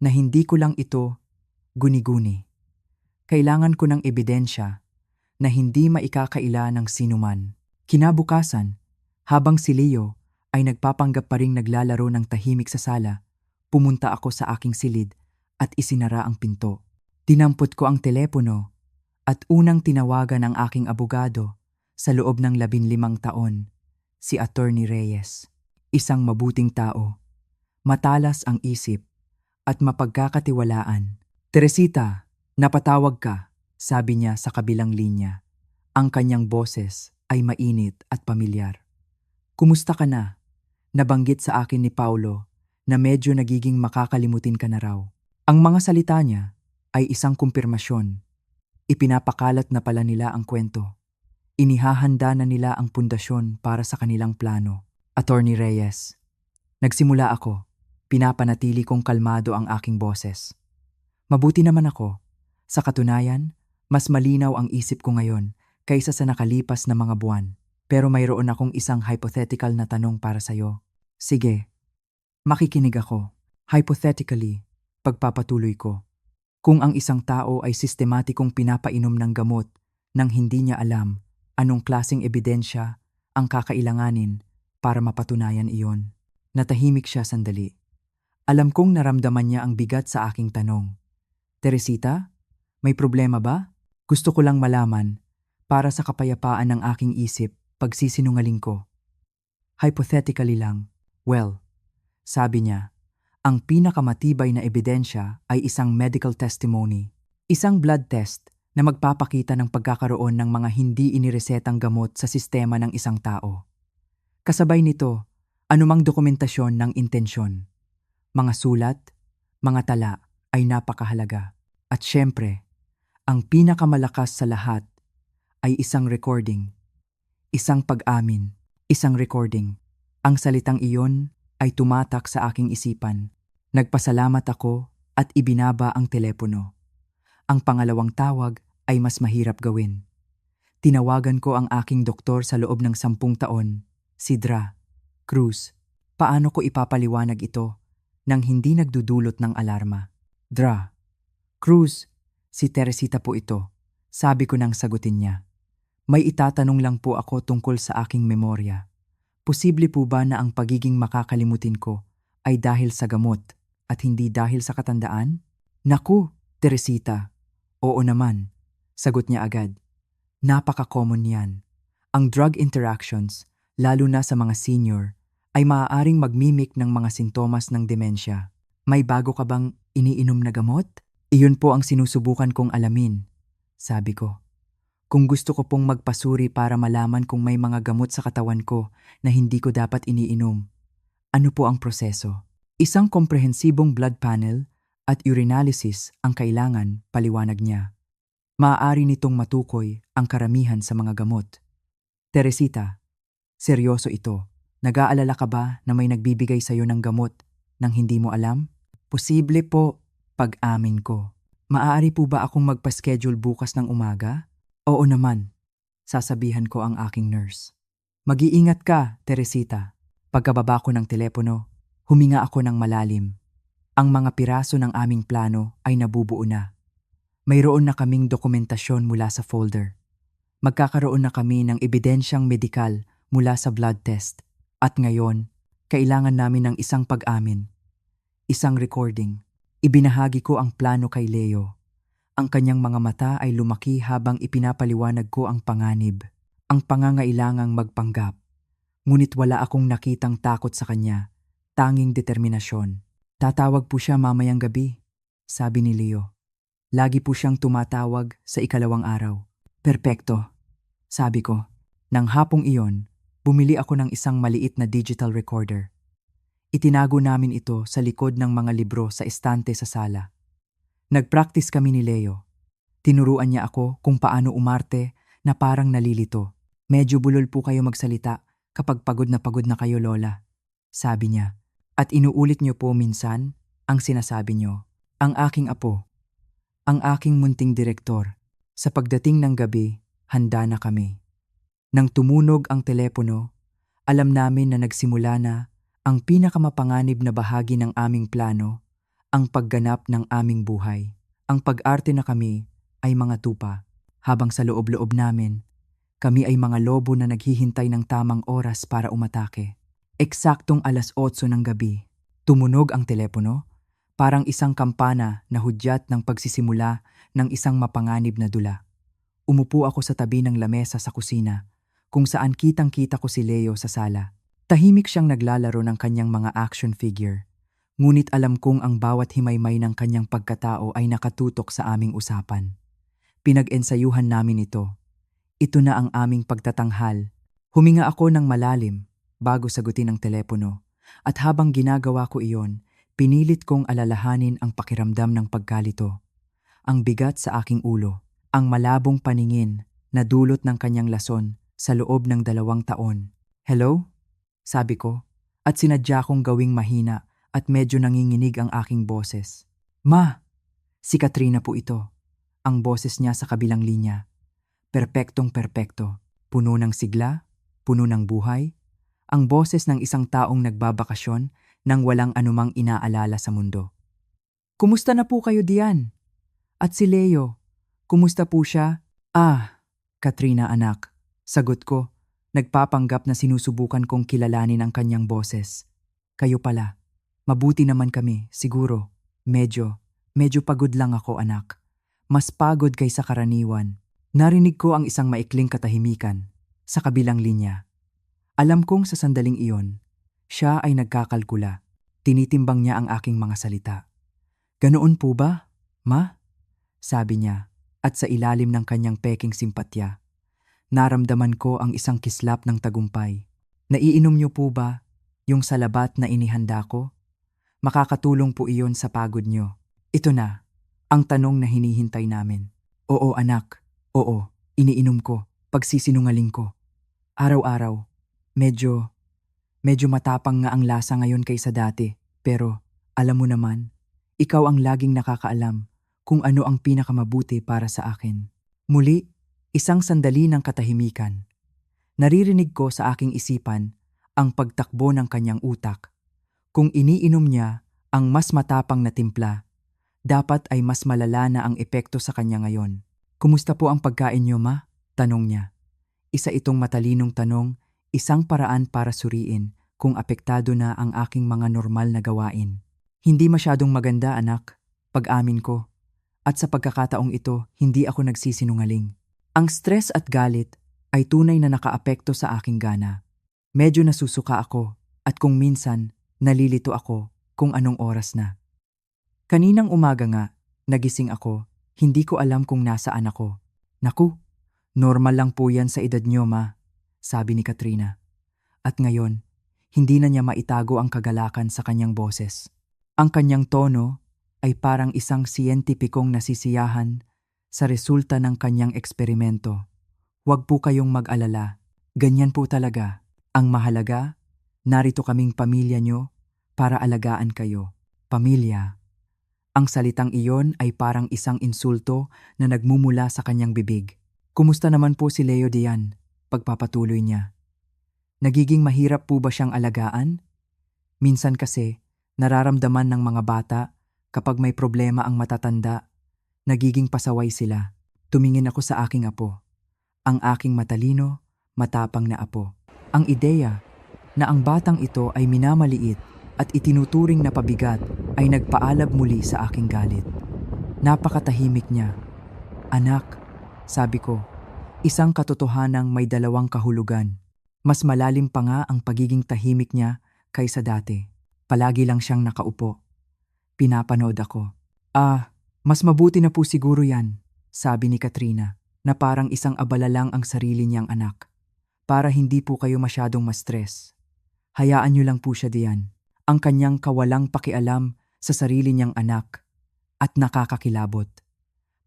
na hindi ko lang ito guni-guni. Kailangan ko ng ebidensya na hindi maikakaila ng sinuman. Kinabukasan, habang si Leo ay nagpapanggap pa ring naglalaro ng tahimik sa sala, pumunta ako sa aking silid at isinara ang pinto. Dinampot ko ang telepono at unang tinawagan ang aking abogado sa loob ng 15 taon, si Attorney Reyes. Isang mabuting tao, matalas ang isip at mapagkakatiwalaan. Teresita, napatawag ka, sabi niya sa kabilang linya. Ang kanyang boses ay mainit at pamilyar. Kumusta ka na? Nabanggit sa akin ni Paulo na medyo nagiging makakalimutin ka na raw. Ang mga salita niya ay isang kumpirmasyon. Ipinapakalat na pala nila ang kwento. Inihahanda na nila ang pundasyon para sa kanilang plano. Attorney Reyes. Nagsimula ako. Pinapanatili kong kalmado ang aking boses. Mabuti naman ako. Sa katunayan, mas malinaw ang isip ko ngayon kaysa sa nakalipas na mga buwan. Pero mayroon akong isang hypothetical na tanong para sa'yo. Sige, makikinig ako. Hypothetically, pagpapatuloy ko. Kung ang isang tao ay sistematikong pinapainom ng gamot nang hindi niya alam anong klaseng ebidensya ang kakailanganin para mapatunayan iyon. Natahimik siya sandali. Alam kong naramdaman niya ang bigat sa aking tanong. Teresita, may problema ba? Gusto ko lang malaman para sa kapayapaan ng aking isip pagsisinungaling ko. Hypothetically lang. Well, sabi niya, ang pinakamatibay na ebidensya ay isang medical testimony. Isang blood test na magpapakita ng pagkakaroon ng mga hindi iniresetang gamot sa sistema ng isang tao. Kasabay nito, anumang dokumentasyon ng intensyon. Mga sulat, mga tala ay napakahalaga. At syempre, ang pinakamalakas sa lahat ay isang recording. Isang pag-amin, isang recording. Ang salitang iyon ay tumatak sa aking isipan. Nagpasalamat ako at ibinaba ang telepono. Ang pangalawang tawag ay mas mahirap gawin. Tinawagan ko ang aking doktor sa loob ng 10 taon, si Dra. Cruz. Paano ko ipapaliwanag ito nang hindi nagdudulot ng alarma? Dra. Cruz, si Teresita po ito. Sabi ko nang sagutin niya. May itatanong lang po ako tungkol sa aking memorya. Posible po ba na ang pagiging makakalimutin ko ay dahil sa gamot at hindi dahil sa katandaan? Naku, Teresita. Oo naman, sagot niya agad. Napaka-common yan. Ang drug interactions, lalo na sa mga senior, ay maaaring magmimik ng mga sintomas ng demensya. May bago ka bang iniinom na gamot? Iyon po ang sinusubukan kong alamin, sabi ko. Kung gusto ko pong magpasuri para malaman kung may mga gamot sa katawan ko na hindi ko dapat iniinom. Ano po ang proseso? Isang komprehensibong blood panel at urinalysis ang kailangan, paliwanag niya. Maaari nitong matukoy ang karamihan sa mga gamot. Teresita, seryoso ito. Nag-aalala ka ba na may nagbibigay sa'yo ng gamot nang hindi mo alam? Posible po, pag-amin ko. Maaari po ba akong magpa-schedule bukas ng umaga? Oo naman, sasabihan ko ang aking nurse. Mag-iingat ka, Teresita. Pagkababa ko ng telepono, huminga ako ng malalim. Ang mga piraso ng aming plano ay nabubuo na. Mayroon na kaming dokumentasyon mula sa folder. Magkakaroon na kami ng ebidensyang medikal mula sa blood test. At ngayon, kailangan namin ng isang pag-amin. Isang recording. Ibinahagi ko ang plano kay Leo. Ang kanyang mga mata ay lumaki habang ipinapaliwanag ko ang panganib. Ang pangangailangang magpanggap. Ngunit wala akong nakitang takot sa kanya. Tanging determinasyon. Tatawag po siya mamayang gabi, sabi ni Leo. Lagi po siyang tumatawag sa ikalawang araw. Perpekto, sabi ko. Nang hapong iyon, bumili ako ng isang maliit na digital recorder. Itinago namin ito sa likod ng mga libro sa estante sa sala. Nag-practice kami ni Leo. Tinuruan niya ako kung paano umarte na parang nalilito. Medyo bulol po kayo magsalita kapag pagod na kayo, Lola, sabi niya. At inuulit niyo po minsan ang sinasabi niyo. Ang aking apo, ang aking munting direktor. Sa pagdating ng gabi, handa na kami. Nang tumunog ang telepono, alam namin na nagsimula na ang pinakamapanganib na bahagi ng aming plano, ang pagganap ng aming buhay. Ang pag-arte na kami ay mga tupa, habang sa loob-loob namin, kami ay mga lobo na naghihintay ng tamang oras para umatake. Eksaktong 8:00 ng gabi, tumunog ang telepono, parang isang kampana na hudyat ng pagsisimula ng isang mapanganib na dula. Umupo ako sa tabi ng lamesa sa kusina, kung saan kitang-kita ko si Leo sa sala. Tahimik siyang naglalaro ng kanyang mga action figure, ngunit alam kong ang bawat himaymay ng kanyang pagkatao ay nakatutok sa aming usapan. Pinag-ensayuhan namin ito. Ito na ang aming pagtatanghal. Huminga ako ng malalim bago sagutin ang telepono, at habang ginagawa ko iyon, pinilit kong alalahanin ang pakiramdam ng pagkalito. Ang bigat sa aking ulo, ang malabong paningin na dulot ng kanyang lason sa loob ng 2 taon. Hello? Sabi ko, at sinadya kong gawing mahina at medyo nanginginig ang aking boses. Ma! Si Katrina po ito. Ang boses niya sa kabilang linya. Perpektong perpekto. Puno ng sigla, puno ng buhay. Ang boses ng isang taong nagbabakasyon nang walang anumang inaalala sa mundo. Kumusta na po kayo diyan? At si Leo, kumusta po siya? Katrina anak, sagot ko, nagpapanggap na sinusubukan kong kilalanin ang kanyang boses. Kayo pala, mabuti naman kami, siguro. Medyo pagod lang ako anak. Mas pagod kaysa karaniwan. Narinig ko ang isang maikling katahimikan sa kabilang linya. Alam kong sa sandaling iyon, siya ay nagkakalkula. Tinitimbang niya ang aking mga salita. Ganoon po ba, ma? Sabi niya, at sa ilalim ng kanyang peking simpatya, naramdaman ko ang isang kislap ng tagumpay. Naiinom niyo po ba yung salabat na inihanda ko? Makakatulong po iyon sa pagod niyo. Ito na, ang tanong na hinihintay namin. Oo anak, oo, iniinom ko, pagsisinungaling ko. Araw-araw. Medyo matapang nga ang lasa ngayon kaysa dati, pero alam mo naman, ikaw ang laging nakakaalam kung ano ang pinakamabuti para sa akin. Muli, isang sandali ng katahimikan. Naririnig ko sa aking isipan ang pagtakbo ng kanyang utak. Kung iniinom niya ang mas matapang na timpla, dapat ay mas malala na ang epekto sa kanya ngayon. Kumusta po ang pagkain niyo, ma? Tanong niya. Isa itong matalinong tanong, isang paraan para suriin kung apektado na ang aking mga normal na gawain. Hindi masyadong maganda anak, pag-amin ko. At sa pagkakataong ito, hindi ako nagsisinungaling. Ang stress at galit ay tunay na nakaapekto sa aking gana. Medyo nasusuka ako at kung minsan, nalilito ako kung anong oras na. Kaninang umaga nga, nagising ako, hindi ko alam kung nasaan ako. Naku, normal lang po yan sa edad niyo, ma, sabi ni Katrina. At ngayon, hindi na niya maitago ang kagalakan sa kanyang boses. Ang kanyang tono ay parang isang siyentipikong nasisiyahan sa resulta ng kanyang eksperimento. Huwag po kayong mag-alala. Ganyan po talaga. Ang mahalaga, narito kaming pamilya niyo para alagaan kayo. Pamilya. Ang salitang iyon ay parang isang insulto na nagmumula sa kanyang bibig. Kumusta naman po si Leo diyan? Pagpapatuloy niya. Nagiging mahirap po ba siyang alagaan? Minsan kasi, nararamdaman ng mga bata kapag may problema ang matatanda, nagiging pasaway sila. Tumingin ako sa aking apo. Ang aking matalino, matapang na apo. Ang ideya na ang batang ito ay minamaliit at itinuturing na pabigat ay nagpaalab muli sa aking galit. Napakatahimik niya. Anak, sabi ko, isang katotohanang may dalawang kahulugan. Mas malalim pa nga ang pagiging tahimik niya kaysa dati. Palagi lang siyang nakaupo. Pinapanood ako. Mas mabuti na po siguro yan, sabi ni Katrina, na parang isang abala lang ang sarili niyang anak. Para hindi po kayo masyadong ma-stress. Hayaan niyo lang po siya diyan. Ang kanyang kawalang pakialam sa sarili niyang anak at nakakakilabot.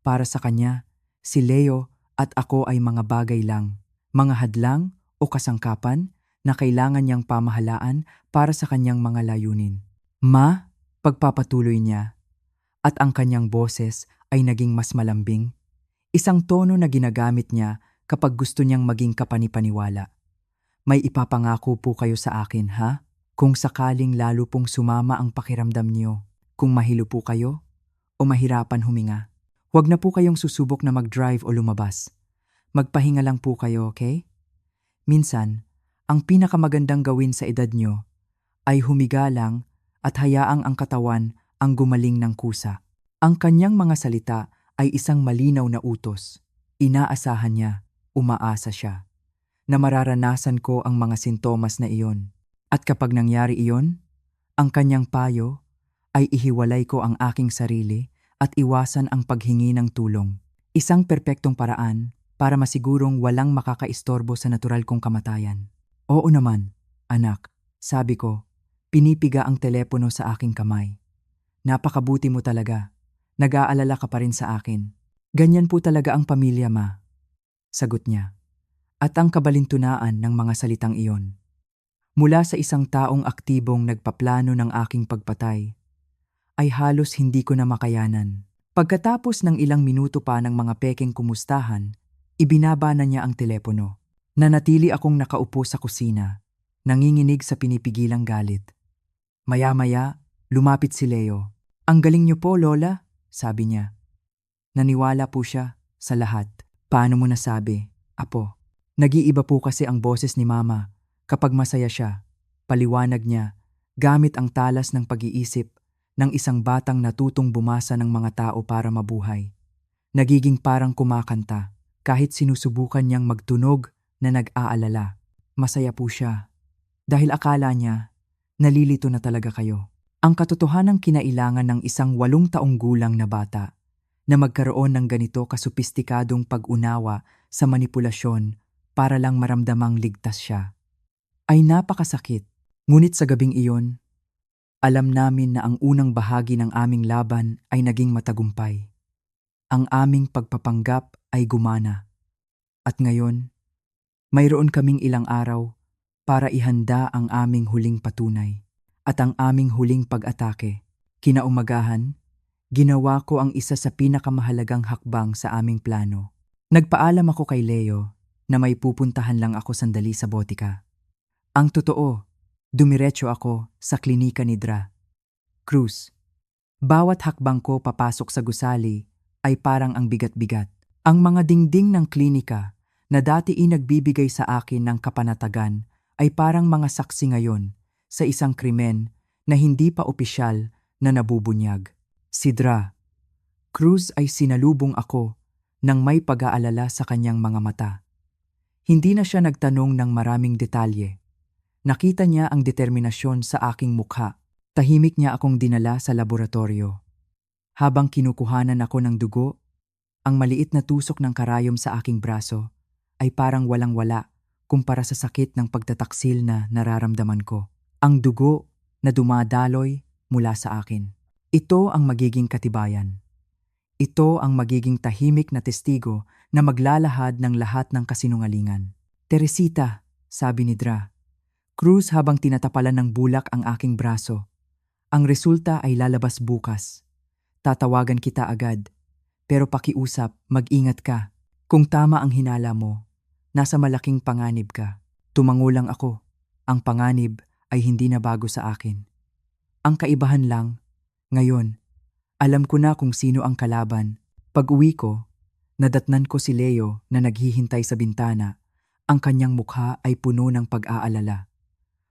Para sa kanya, si Leo at ako ay mga bagay lang, mga hadlang o kasangkapan na kailangan niyang pamahalaan para sa kanyang mga layunin. Ma, pagpapatuloy niya, at ang kanyang boses ay naging mas malambing, isang tono na ginagamit niya kapag gusto niyang maging kapanipaniwala. May ipapangako po kayo sa akin, ha? Kung sakaling lalo pong sumama ang pakiramdam niyo, kung mahilo po kayo o mahirapan huminga, huwag na po kayong susubok na mag-drive o lumabas. Magpahinga lang po kayo, okay? Minsan, ang pinakamagandang gawin sa edad niyo ay humiga lang at hayaang ang katawan ang gumaling ng kusa. Ang kanyang mga salita ay isang malinaw na utos. Inaasahan niya, umaasa siya, na mararanasan ko ang mga sintomas na iyon. At kapag nangyari iyon, ang kanyang payo ay ihiwalay ko ang aking sarili at iwasan ang paghingi ng tulong. Isang perpektong paraan para masigurong walang makakaistorbo sa natural kong kamatayan. Oo naman, anak, sabi ko, pinipiga ang telepono sa aking kamay. Napakabuti mo talaga. Nag-aalala ka pa rin sa akin. Ganyan po talaga ang pamilya, ma. Sagot niya. At ang kabalintunaan ng mga salitang iyon. Mula sa isang taong aktibong nagpaplano ng aking pagpatay, ay halos hindi ko na makayanan. Pagkatapos ng ilang minuto pa ng mga pekeng kumustahan, ibinaba na niya ang telepono. Nanatili akong nakaupo sa kusina, nanginginig sa pinipigilang galit. Maya-maya, lumapit si Leo. Ang galing niyo po, Lola, sabi niya. Naniwala po siya sa lahat. Paano mo nasabi, Apo? Nag-iiba po kasi ang boses ni Mama kapag masaya siya. Paliwanag niya, gamit ang talas ng pag-iisip ng isang batang natutong bumasa ng mga tao para mabuhay. Nagiging parang kumakanta kahit sinusubukan niyang magtunog na nag-aalala. Masaya po siya dahil akala niya nalilito na talaga kayo. Ang katotohanang kinailangan ng isang 8 taong gulang na bata na magkaroon ng ganito kasupistikadong pag-unawa sa manipulasyon para lang maramdamang ligtas siya ay napakasakit. Ngunit sa gabing iyon, alam namin na ang unang bahagi ng aming laban ay naging matagumpay. Ang aming pagpapanggap ay gumana. At ngayon, mayroon kaming ilang araw para ihanda ang aming huling patunay at ang aming huling pag-atake. Kinaumagahan, ginawa ko ang isa sa pinakamahalagang hakbang sa aming plano. Nagpaalam ako kay Leo na may pupuntahan lang ako sandali sa botika. Ang totoo, dumiretso ako sa klinika ni Dra. Cruz. Bawat hakbang ko papasok sa gusali ay parang ang bigat-bigat. Ang mga dingding ng klinika na dati nagbibigay sa akin ng kapanatagan ay parang mga saksi ngayon sa isang krimen na hindi pa opisyal na nabubunyag. Si Dra. Cruz ay sinalubong ako nang may pag-aalala sa kanyang mga mata. Hindi na siya nagtanong ng maraming detalye. Nakita niya ang determinasyon sa aking mukha. Tahimik niya akong dinala sa laboratorio. Habang kinukuhanan ako ng dugo, ang maliit na tusok ng karayom sa aking braso ay parang walang-wala kumpara sa sakit ng pagtataksil na nararamdaman ko. Ang dugo na dumadaloy mula sa akin. Ito ang magiging katibayan. Ito ang magiging tahimik na testigo na maglalahad ng lahat ng kasinungalingan. Teresita, sabi ni Dra. Cruz habang tinatapalan ng bulak ang aking braso. Ang resulta ay lalabas bukas. Tatawagan kita agad. Pero pakiusap, mag-ingat ka. Kung tama ang hinala mo, nasa malaking panganib ka. Tumango lang ako. Ang panganib ay hindi na bago sa akin. Ang kaibahan lang, ngayon, alam ko na kung sino ang kalaban. Pag-uwi ko, nadatnan ko si Leo na naghihintay sa bintana. Ang kanyang mukha ay puno ng pag-aalala.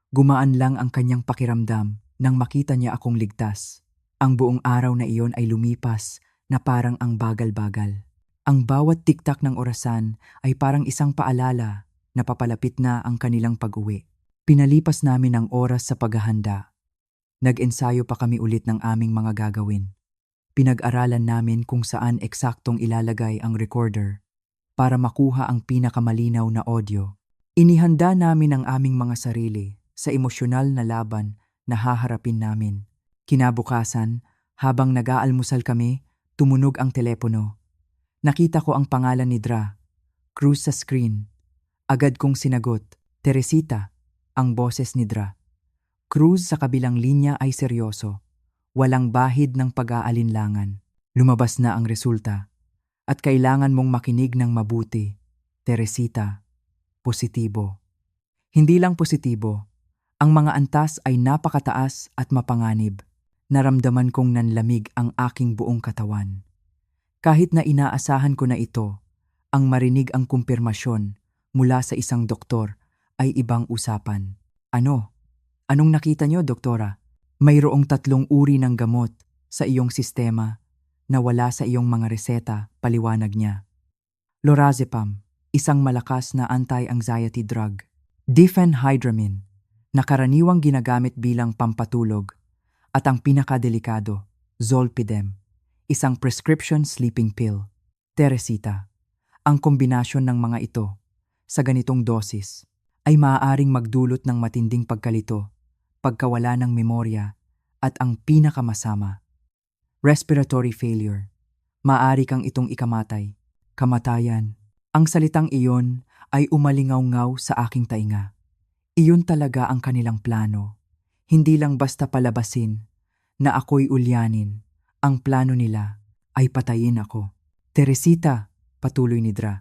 Gumaan lang ang kanyang pakiramdam nang makita niya akong ligtas. Ang buong araw na iyon ay lumipas na parang ang bagal-bagal. Ang bawat tiktak ng orasan ay parang isang paalala na papalapit na ang kanilang pag-uwi. Pinalipas namin ang oras sa paghahanda. Nag-ensayo pa kami ulit ng aming mga gagawin. Pinag-aralan namin kung saan eksaktong ilalagay ang recorder para makuha ang pinakamalinaw na audio. Inihanda namin ang aming mga sarili sa emosyonal na laban na haharapin namin. Kinabukasan, habang nag-aalmusal kami, tumunog ang telepono. Nakita ko ang pangalan ni Dra, Cruz sa screen. Agad kong sinagot, Teresita, ang boses ni Dra. Cruz sa kabilang linya ay seryoso. Walang bahid ng pag-aalinlangan. Lumabas na ang resulta. At kailangan mong makinig ng mabuti. Teresita, positibo. Hindi lang positibo. Ang mga antas ay napakataas at mapanganib. Naramdaman kong nanlamig ang aking buong katawan. Kahit na inaasahan ko na ito, ang marinig ang kumpirmasyon mula sa isang doktor ay ibang usapan. Ano? Anong nakita niyo, doktora? Mayroong 3 uri ng gamot sa iyong sistema na wala sa iyong mga reseta, paliwanag niya. Lorazepam, isang malakas na anti-anxiety drug. Diphenhydramine, na karaniwang ginagamit bilang pampatulog. At ang pinakadelikado, Zolpidem, isang prescription sleeping pill. Teresita, ang kombinasyon ng mga ito sa ganitong dosis ay maaaring magdulot ng matinding pagkalito, pagkawala ng memorya, at ang pinakamasama, respiratory failure. Maaari kang itong ikamatay. Kamatayan. Ang salitang iyon ay umalingaw-ngaw sa aking tainga. Iyon talaga ang kanilang plano. Hindi lang basta palabasin na ako'y ulyanin. Ang plano nila ay patayin ako. Teresita, patuloy ni Dra.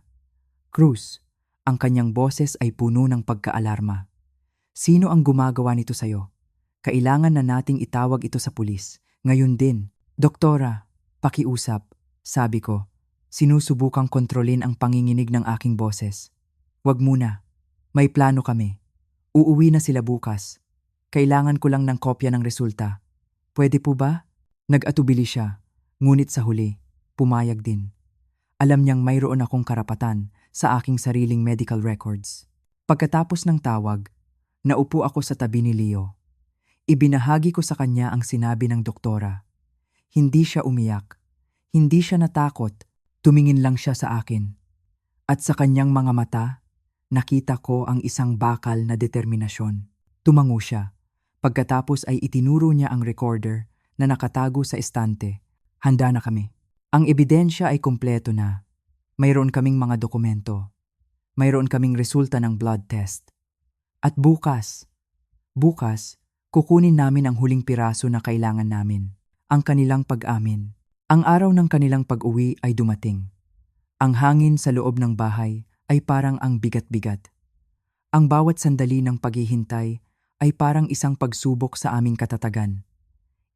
Cruz, ang kanyang boses ay puno ng pagkaalarma. Sino ang gumagawa nito sa'yo? Kailangan na nating itawag ito sa pulis. Ngayon din. Doktora, pakiusap, sabi ko. Sinusubukang kontrolin ang panginginig ng aking boses. Wag muna. May plano kami. Uuwi na sila bukas. Kailangan ko lang ng kopya ng resulta. Pwede po ba? Nag-atubili siya, ngunit sa huli, pumayag din. Alam niyang mayroon akong karapatan sa aking sariling medical records. Pagkatapos ng tawag, naupo ako sa tabi ni Leo. Ibinahagi ko sa kanya ang sinabi ng doktora. Hindi siya umiyak. Hindi siya natakot. Tumingin lang siya sa akin. At sa kanyang mga mata, nakita ko ang isang bakal na determinasyon. Tumango siya. Pagkatapos ay itinuro niya ang recorder na nakatago sa estante. Handa na kami. Ang ebidensya ay kumpleto na. Mayroon kaming mga dokumento. Mayroon kaming resulta ng blood test. At bukas, kukunin namin ang huling piraso na kailangan namin. Ang kanilang pag-amin. Ang araw ng kanilang pag-uwi ay dumating. Ang hangin sa loob ng bahay ay parang ang bigat-bigat. Ang bawat sandali ng paghihintay ay parang isang pagsubok sa aming katatagan.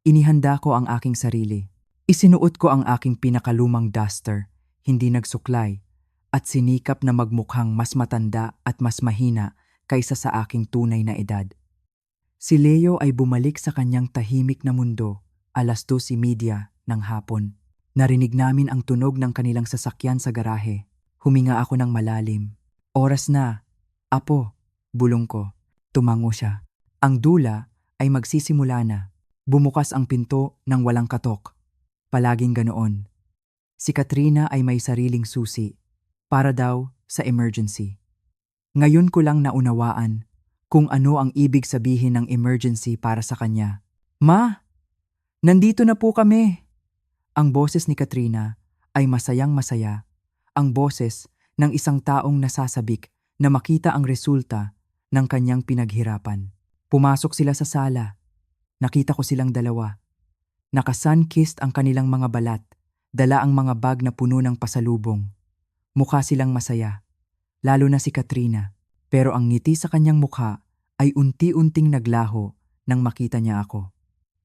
Inihanda ko ang aking sarili. Isinuot ko ang aking pinakalumang duster, hindi nagsuklay, at sinikap na magmukhang mas matanda at mas mahina kaysa sa aking tunay na edad. Si Leo ay bumalik sa kanyang tahimik na mundo, 2:30 ng hapon. Narinig namin ang tunog ng kanilang sasakyan sa garahe. Huminga ako ng malalim. Oras na. Apo, bulong ko. Tumango siya. Ang dula ay magsisimula na. Bumukas ang pinto ng walang katok. Palaging ganoon. Si Katrina ay may sariling susi. Para daw sa emergency. Ngayon ko lang naunawaan kung ano ang ibig sabihin ng emergency para sa kanya. Ma! Nandito na po kami! Ang boses ni Katrina ay masayang masaya. Ang boses ng isang taong nasasabik na makita ang resulta ng kanyang pinaghirapan. Pumasok sila sa sala. Nakita ko silang dalawa. Naka-sun-kissed ang kanilang mga balat, dala ang mga bag na puno ng pasalubong. Mukha silang masaya, lalo na si Katrina. Pero ang ngiti sa kanyang mukha ay unti-unting naglaho nang makita niya ako.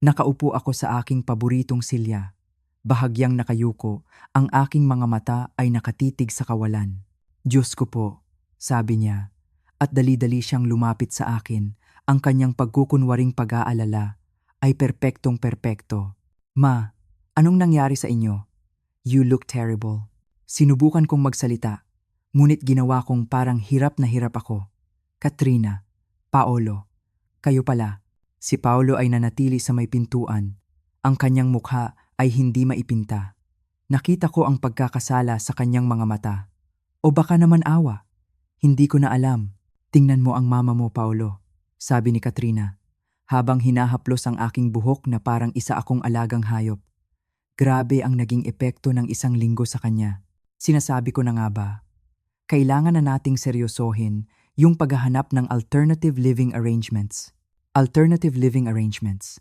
Nakaupo ako sa aking paboritong silya. Bahagyang nakayuko, ang aking mga mata ay nakatitig sa kawalan. Diyos ko po, sabi niya, at dali-dali siyang lumapit sa akin. Ang kanyang pagkukunwaring pag-aalala ay perpektong-perpekto. Ma, anong nangyari sa inyo? You look terrible. Sinubukan kong magsalita, ngunit ginawa kong parang hirap na hirap ako. Katrina, Paolo, kayo pala. Si Paolo ay nanatili sa may pintuan. Ang kanyang mukha ay hindi maipinta. Nakita ko ang pagkakasala sa kanyang mga mata. O baka naman awa. Hindi ko na alam. Tingnan mo ang mama mo, Paolo, sabi ni Katrina, habang hinahaplos ang aking buhok na parang isa akong alagang hayop. Grabe ang naging epekto ng isang linggo sa kanya. Sinasabi ko na nga ba, kailangan na nating seryosohin yung paghahanap ng alternative living arrangements. Alternative living arrangements.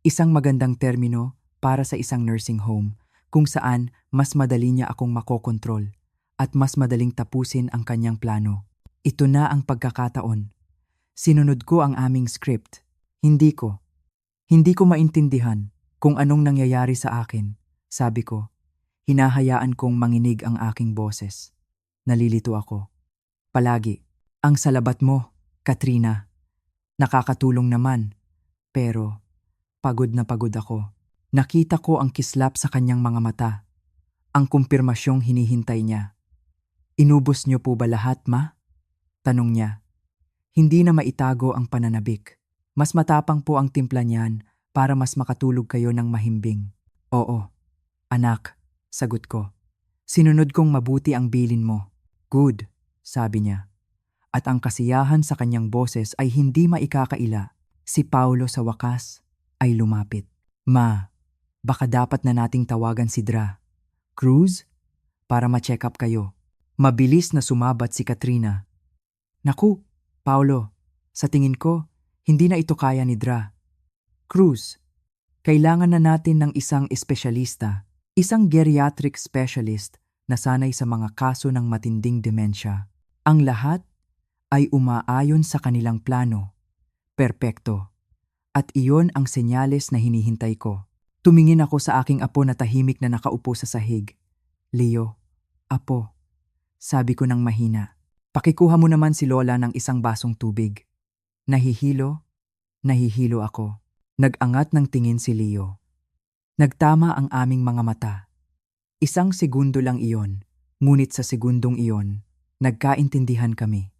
Isang magandang termino para sa isang nursing home kung saan mas madali niya akong makokontrol at mas madaling tapusin ang kanyang plano. Ito na ang pagkakataon. Sinunod ko ang aming script. Hindi ko maintindihan kung anong nangyayari sa akin. Sabi ko, hinahayaan kong manginig ang aking boses. Nalilito ako. Palagi, ang salabat mo, Katrina. Nakakatulong naman, pero pagod na pagod ako. Nakita ko ang kislap sa kanyang mga mata. Ang kumpirmasyong hinihintay niya. Inubos niyo po ba lahat, ma? Tanong niya. Hindi na maitago ang pananabik. Mas matapang po ang timpla niyan para mas makatulog kayo ng mahimbing. Oo, anak, sagot ko. Sinunod kong mabuti ang bilin mo. Good, sabi niya. At ang kasiyahan sa kanyang boses ay hindi maikakaila. Si Paolo sa wakas ay lumapit. Ma, baka dapat na nating tawagan si Dra. Cruz? Para ma-check up kayo. Mabilis na sumabat si Katrina. Naku, Paolo, sa tingin ko, hindi na ito kaya ni Dra. Cruz, kailangan na natin ng isang espesyalista, isang geriatric specialist na sanay sa mga kaso ng matinding demensya. Ang lahat ay umaayon sa kanilang plano. Perpekto. At iyon ang senyales na hinihintay ko. Tumingin ako sa aking apo na tahimik na nakaupo sa sahig. Leo, apo, sabi ko ng mahina. Pakikuha mo naman si Lola ng isang basong tubig. Nahihilo ako. Nag-angat ng tingin si Leo. Nagtama ang aming mga mata. Isang segundo lang iyon, ngunit sa segundong iyon, nagkaintindihan kami.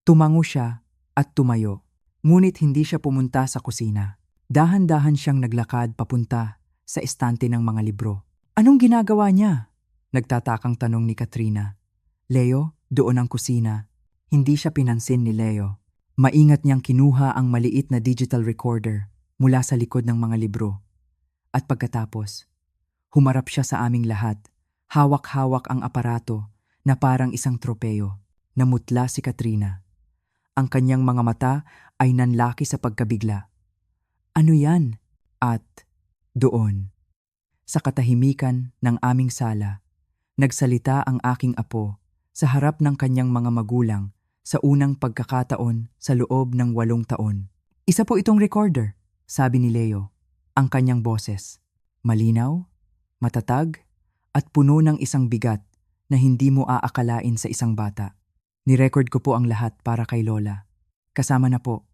Tumango siya at tumayo, ngunit hindi siya pumunta sa kusina. Dahan-dahan siyang naglakad papunta sa estante ng mga libro. Anong ginagawa niya? Nagtatakang tanong ni Katrina. Leo, doon ang kusina. Hindi siya pinansin ni Leo. Maingat niyang kinuha ang maliit na digital recorder mula sa likod ng mga libro. At pagkatapos, humarap siya sa aming lahat. Hawak-hawak ang aparato na parang isang tropeyo. Namutla si Katrina. Ang kanyang mga mata ay nanlaki sa pagkabigla. Ano yan? At doon, sa katahimikan ng aming sala, nagsalita ang aking apo sa harap ng kanyang mga magulang sa unang pagkakataon sa loob ng 8 taon. Isa po itong recorder, sabi ni Leo. Ang kanyang boses, malinaw, matatag, at puno ng isang bigat na hindi mo aakalain sa isang bata. Nirecord ko po ang lahat para kay Lola. Kasama na po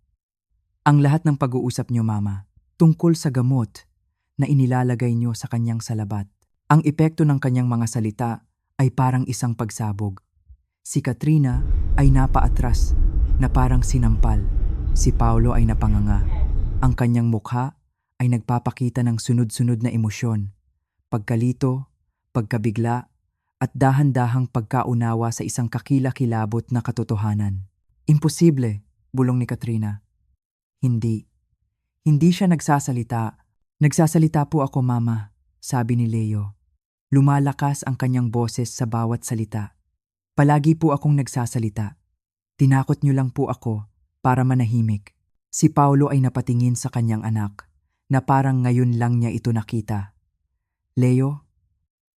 ang lahat ng pag-uusap niyo, Mama, tungkol sa gamot na inilalagay niyo sa kanyang salabat. Ang epekto ng kanyang mga salita ay parang isang pagsabog. Si Katrina ay napaatras na parang sinampal. Si Paolo ay napanganga. Ang kanyang mukha ay nagpapakita ng sunod-sunod na emosyon. Pagkalito, pagkabigla, at dahan-dahang pagkaunawa sa isang kakilakilabot na katotohanan. Imposible, bulong ni Katrina. Hindi siya nagsasalita. Nagsasalita po ako, Mama, sabi ni Leo. Lumalakas ang kanyang boses sa bawat salita. Palagi po akong nagsasalita. Tinakot niyo lang po ako para manahimik. Si Paolo ay napatingin sa kanyang anak. na parang ngayon lang niya ito nakita. Leo,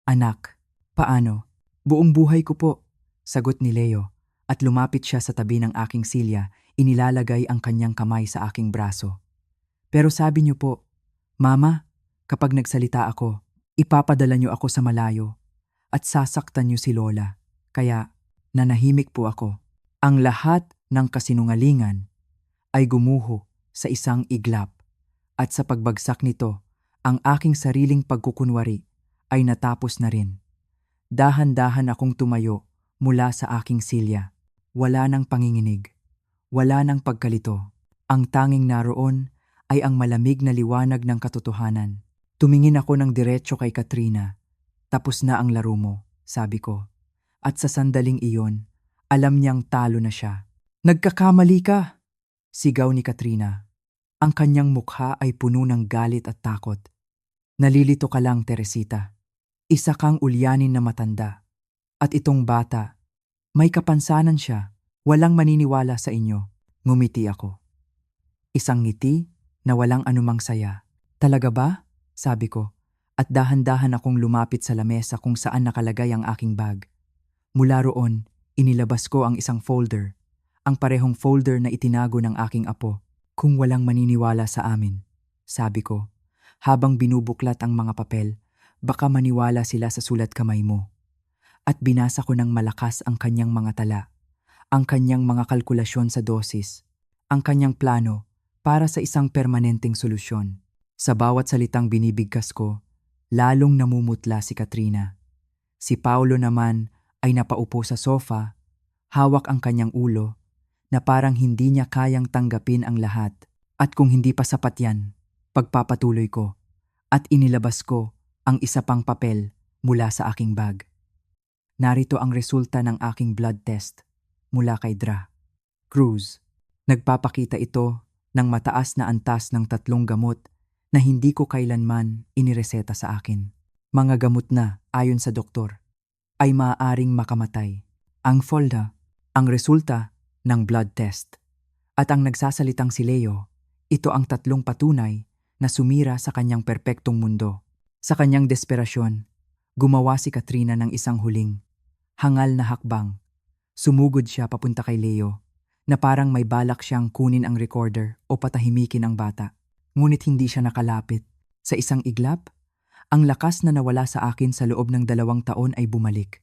anak, paano? Buong buhay ko po, sagot ni Leo at lumapit siya sa tabi ng aking silya, inilalagay ang kanyang kamay sa aking braso. Pero sabi niyo po, Mama, kapag nagsalita ako, ipapadala niyo ako sa malayo at sasaktan niyo si Lola. Kaya nanahimik po ako. Ang lahat ng kasinungalingan ay gumuho sa isang iglap at sa pagbagsak nito, ang aking sariling pagkukunwari ay natapos na rin. Dahan-dahan akong tumayo mula sa aking silya. Wala nang panginginig, wala nang pagkalito. Ang tanging naroon ay ang malamig na liwanag ng katotohanan. Tumingin ako ng diretso kay Katrina. Tapos na ang laro mo, sabi ko. At sa sandaling iyon, alam niyang talo na siya. Nagkakamali ka, sigaw ni Katrina. Ang kanyang mukha ay puno ng galit at takot. Nalilito ka lang, Teresita. Isa kang ulyanin na matanda. At itong bata, may kapansanan siya. Walang maniniwala sa inyo. Ngumiti ako. Isang ngiti na walang anumang saya. Talaga ba? Sabi ko. At dahan-dahan akong lumapit sa lamesa kung saan nakalagay ang aking bag. Mula roon, inilabas ko ang isang folder. Ang parehong folder na itinago ng aking apo. Kung walang maniniwala sa amin, sabi ko. Habang binubuklat ang mga papel, baka maniwala sila sa sulat kamay mo. At binasa ko ng malakas ang kanyang mga tala, ang kanyang mga kalkulasyon sa dosis, ang kanyang plano para sa isang permanenteng solusyon. Sa bawat salitang binibigkas ko, lalong namumutla si Katrina. Si Paolo naman ay napaupo sa sofa, hawak ang kanyang ulo, na parang hindi niya kayang tanggapin ang lahat. At kung hindi pa sapat yan, pagpapatuloy ko at inilabas ko ang isa pang papel mula sa aking bag. Narito ang resulta ng aking blood test mula kay Dra. Cruz. Nagpapakita ito ng mataas na antas ng 3 gamot na hindi ko kailanman inireseta sa akin. Mga gamot na, ayon sa doktor, ay maaaring makamatay. Ang folda, ang resulta ng blood test. At ang nagsasalitang si Leo, ito ang 3 patunay na sumira sa kanyang perpektong mundo. Sa kanyang desperasyon, gumawa si Katrina ng isang huling, hangal na hakbang. Sumugod siya papunta kay Leo, na parang may balak siyang kunin ang recorder o patahimikin ang bata. Ngunit hindi siya nakalapit. Sa isang iglap, ang lakas na nawala sa akin sa loob ng 2 taon ay bumalik.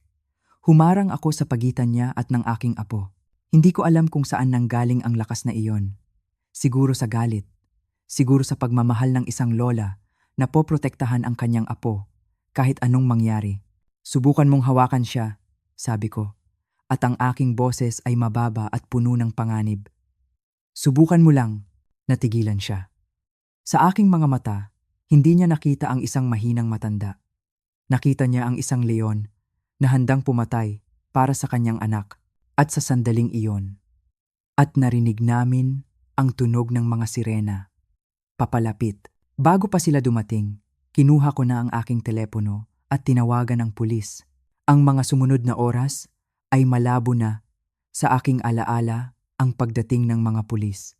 Humarang ako sa pagitan niya at ng aking apo. Hindi ko alam kung saan nanggaling ang lakas na iyon. Siguro sa galit. Siguro sa pagmamahal ng isang lola na poprotektahan ang kanyang apo kahit anong mangyari. Subukan mong hawakan siya, sabi ko. At ang aking boses ay mababa at puno ng panganib. Subukan mo lang, natigilan siya. Sa aking mga mata, hindi niya nakita ang isang mahinang matanda. Nakita niya ang isang leon na handang pumatay para sa kanyang anak. At sa sandaling iyon, at narinig namin ang tunog ng mga sirena. Papalapit. Bago pa sila dumating, kinuha ko na ang aking telepono at tinawagan ang pulis. Ang mga sumunod na oras ay malabo na sa aking alaala ang pagdating ng mga pulis.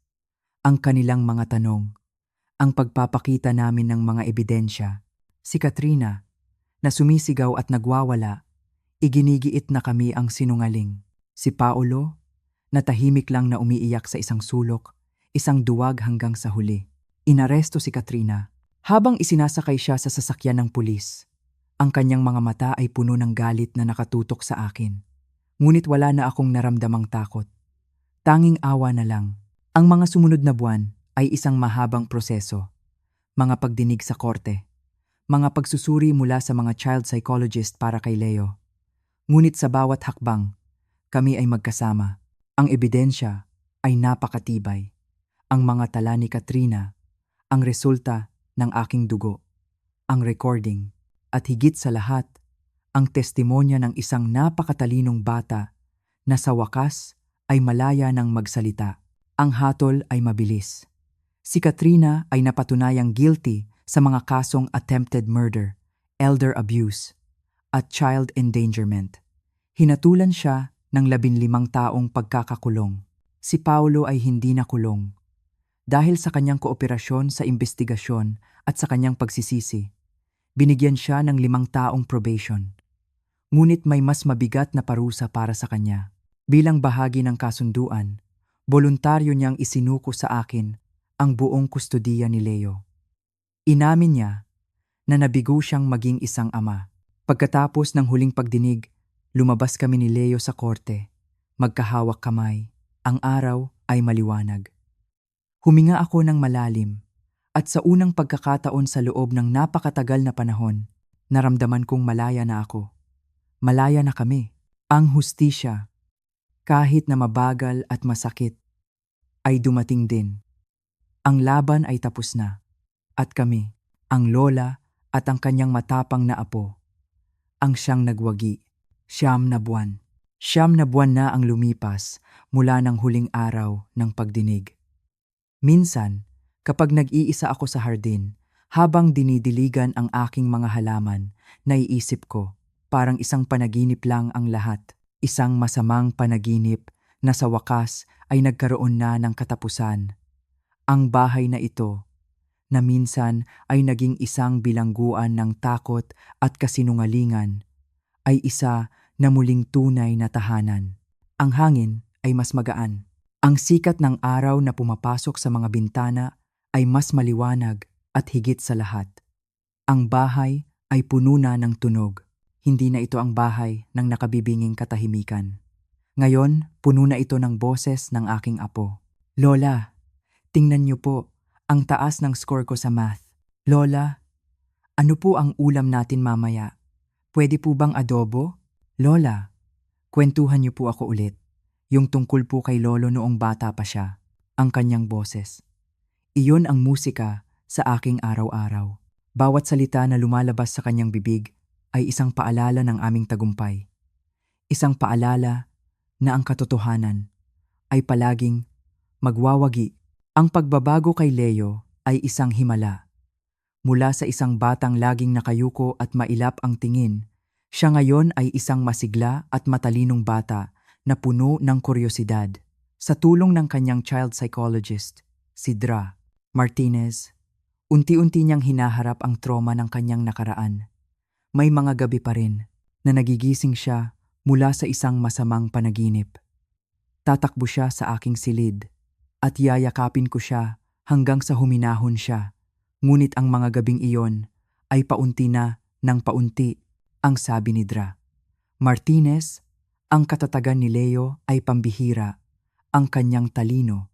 Ang kanilang mga tanong, ang pagpapakita namin ng mga ebidensya. Si Katrina, na sumisigaw at nagwawala, iginigiit na kami ang sinungaling. Si Paolo, na tahimik lang na umiiyak sa isang sulok, isang duwag hanggang sa huli. Inaresto si Katrina habang isinasakay siya sa sasakyan ng pulis. Ang kanyang mga mata ay puno ng galit na nakatutok sa akin. Ngunit wala na akong naramdamang takot. Tanging awa na lang. Ang mga sumunod na buwan ay isang mahabang proseso. Mga pagdinig sa korte. Mga pagsusuri mula sa mga child psychologist para kay Leo. Ngunit sa bawat hakbang, kami ay magkasama. Ang ebidensya ay napakatibay. Ang mga tala ni Katrina, ang resulta ng aking dugo, ang recording, at higit sa lahat, ang testimonya ng isang napakatalinong bata na sa wakas ay malaya ng magsalita. Ang hatol ay mabilis. Si Katrina ay napatunayang guilty sa mga kasong attempted murder, elder abuse, at child endangerment. Hinatulan siya ng 15 taong pagkakakulong. Si Paolo ay hindi nakulong. Dahil sa kanyang kooperasyon sa investigasyon at sa kanyang pagsisisi, binigyan siya ng 5 taong probation. Ngunit may mas mabigat na parusa para sa kanya. Bilang bahagi ng kasunduan, voluntaryo niyang isinuko sa akin ang buong kustodiya ni Leo. Inamin niya na nabigo siyang maging isang ama. Pagkatapos ng huling pagdinig, lumabas kami ni Leo sa korte, magkahawak kamay. Ang araw ay maliwanag. Huminga ako ng malalim at sa unang pagkakataon sa loob ng napakatagal na panahon, naramdaman kong malaya na ako. Malaya na kami. Ang hustisya, kahit na mabagal at masakit, ay dumating din. Ang laban ay tapos na. At kami, ang lola at ang kanyang matapang na apo, ang siyang nagwagi. 9 na buwan. 9 na buwan na ang lumipas mula ng huling araw ng pagdinig. Minsan, kapag nag-iisa ako sa hardin, habang dinidiligan ang aking mga halaman, naiisip ko, parang isang panaginip lang ang lahat. Isang masamang panaginip na sa wakas ay nagkaroon na ng katapusan. Ang bahay na ito, na minsan ay naging isang bilangguan ng takot at kasinungalingan, ay isa na muling tunay na tahanan. Ang hangin ay mas magaan. Ang sikat ng araw na pumapasok sa mga bintana ay mas maliwanag at higit sa lahat. Ang bahay ay puno na ng tunog. Hindi na ito ang bahay ng nakabibinging katahimikan. Ngayon, puno na ito ng boses ng aking apo. Lola, tingnan niyo po, ang taas ng score ko sa math. Lola, ano po ang ulam natin mamaya? Pwede po bang adobo? Lola, kwentuhan niyo po ako ulit. Yung tungkol po kay Lolo noong bata pa siya, ang kanyang boses. Iyon ang musika sa aking araw-araw. Bawat salita na lumalabas sa kanyang bibig ay isang paalala ng aming tagumpay. Isang paalala na ang katotohanan ay palaging magwawagi. Ang pagbabago kay Leo ay isang himala. Mula sa isang batang laging nakayuko at mailap ang tingin, siya ngayon ay isang masigla at matalinong bata na puno ng kuryosidad. Sa tulong ng kanyang child psychologist, si Dra. Martinez, unti-unti niyang hinaharap ang trauma ng kanyang nakaraan. May mga gabi pa rin na nagigising siya mula sa isang masamang panaginip. Tatakbo siya sa aking silid at yayakapin ko siya hanggang sa huminahon siya. Ngunit ang mga gabing iyon ay paunti na ng paunti, ang sabi ni Dra. Martinez, ang katatagan ni Leo ay pambihira. Ang kanyang talino,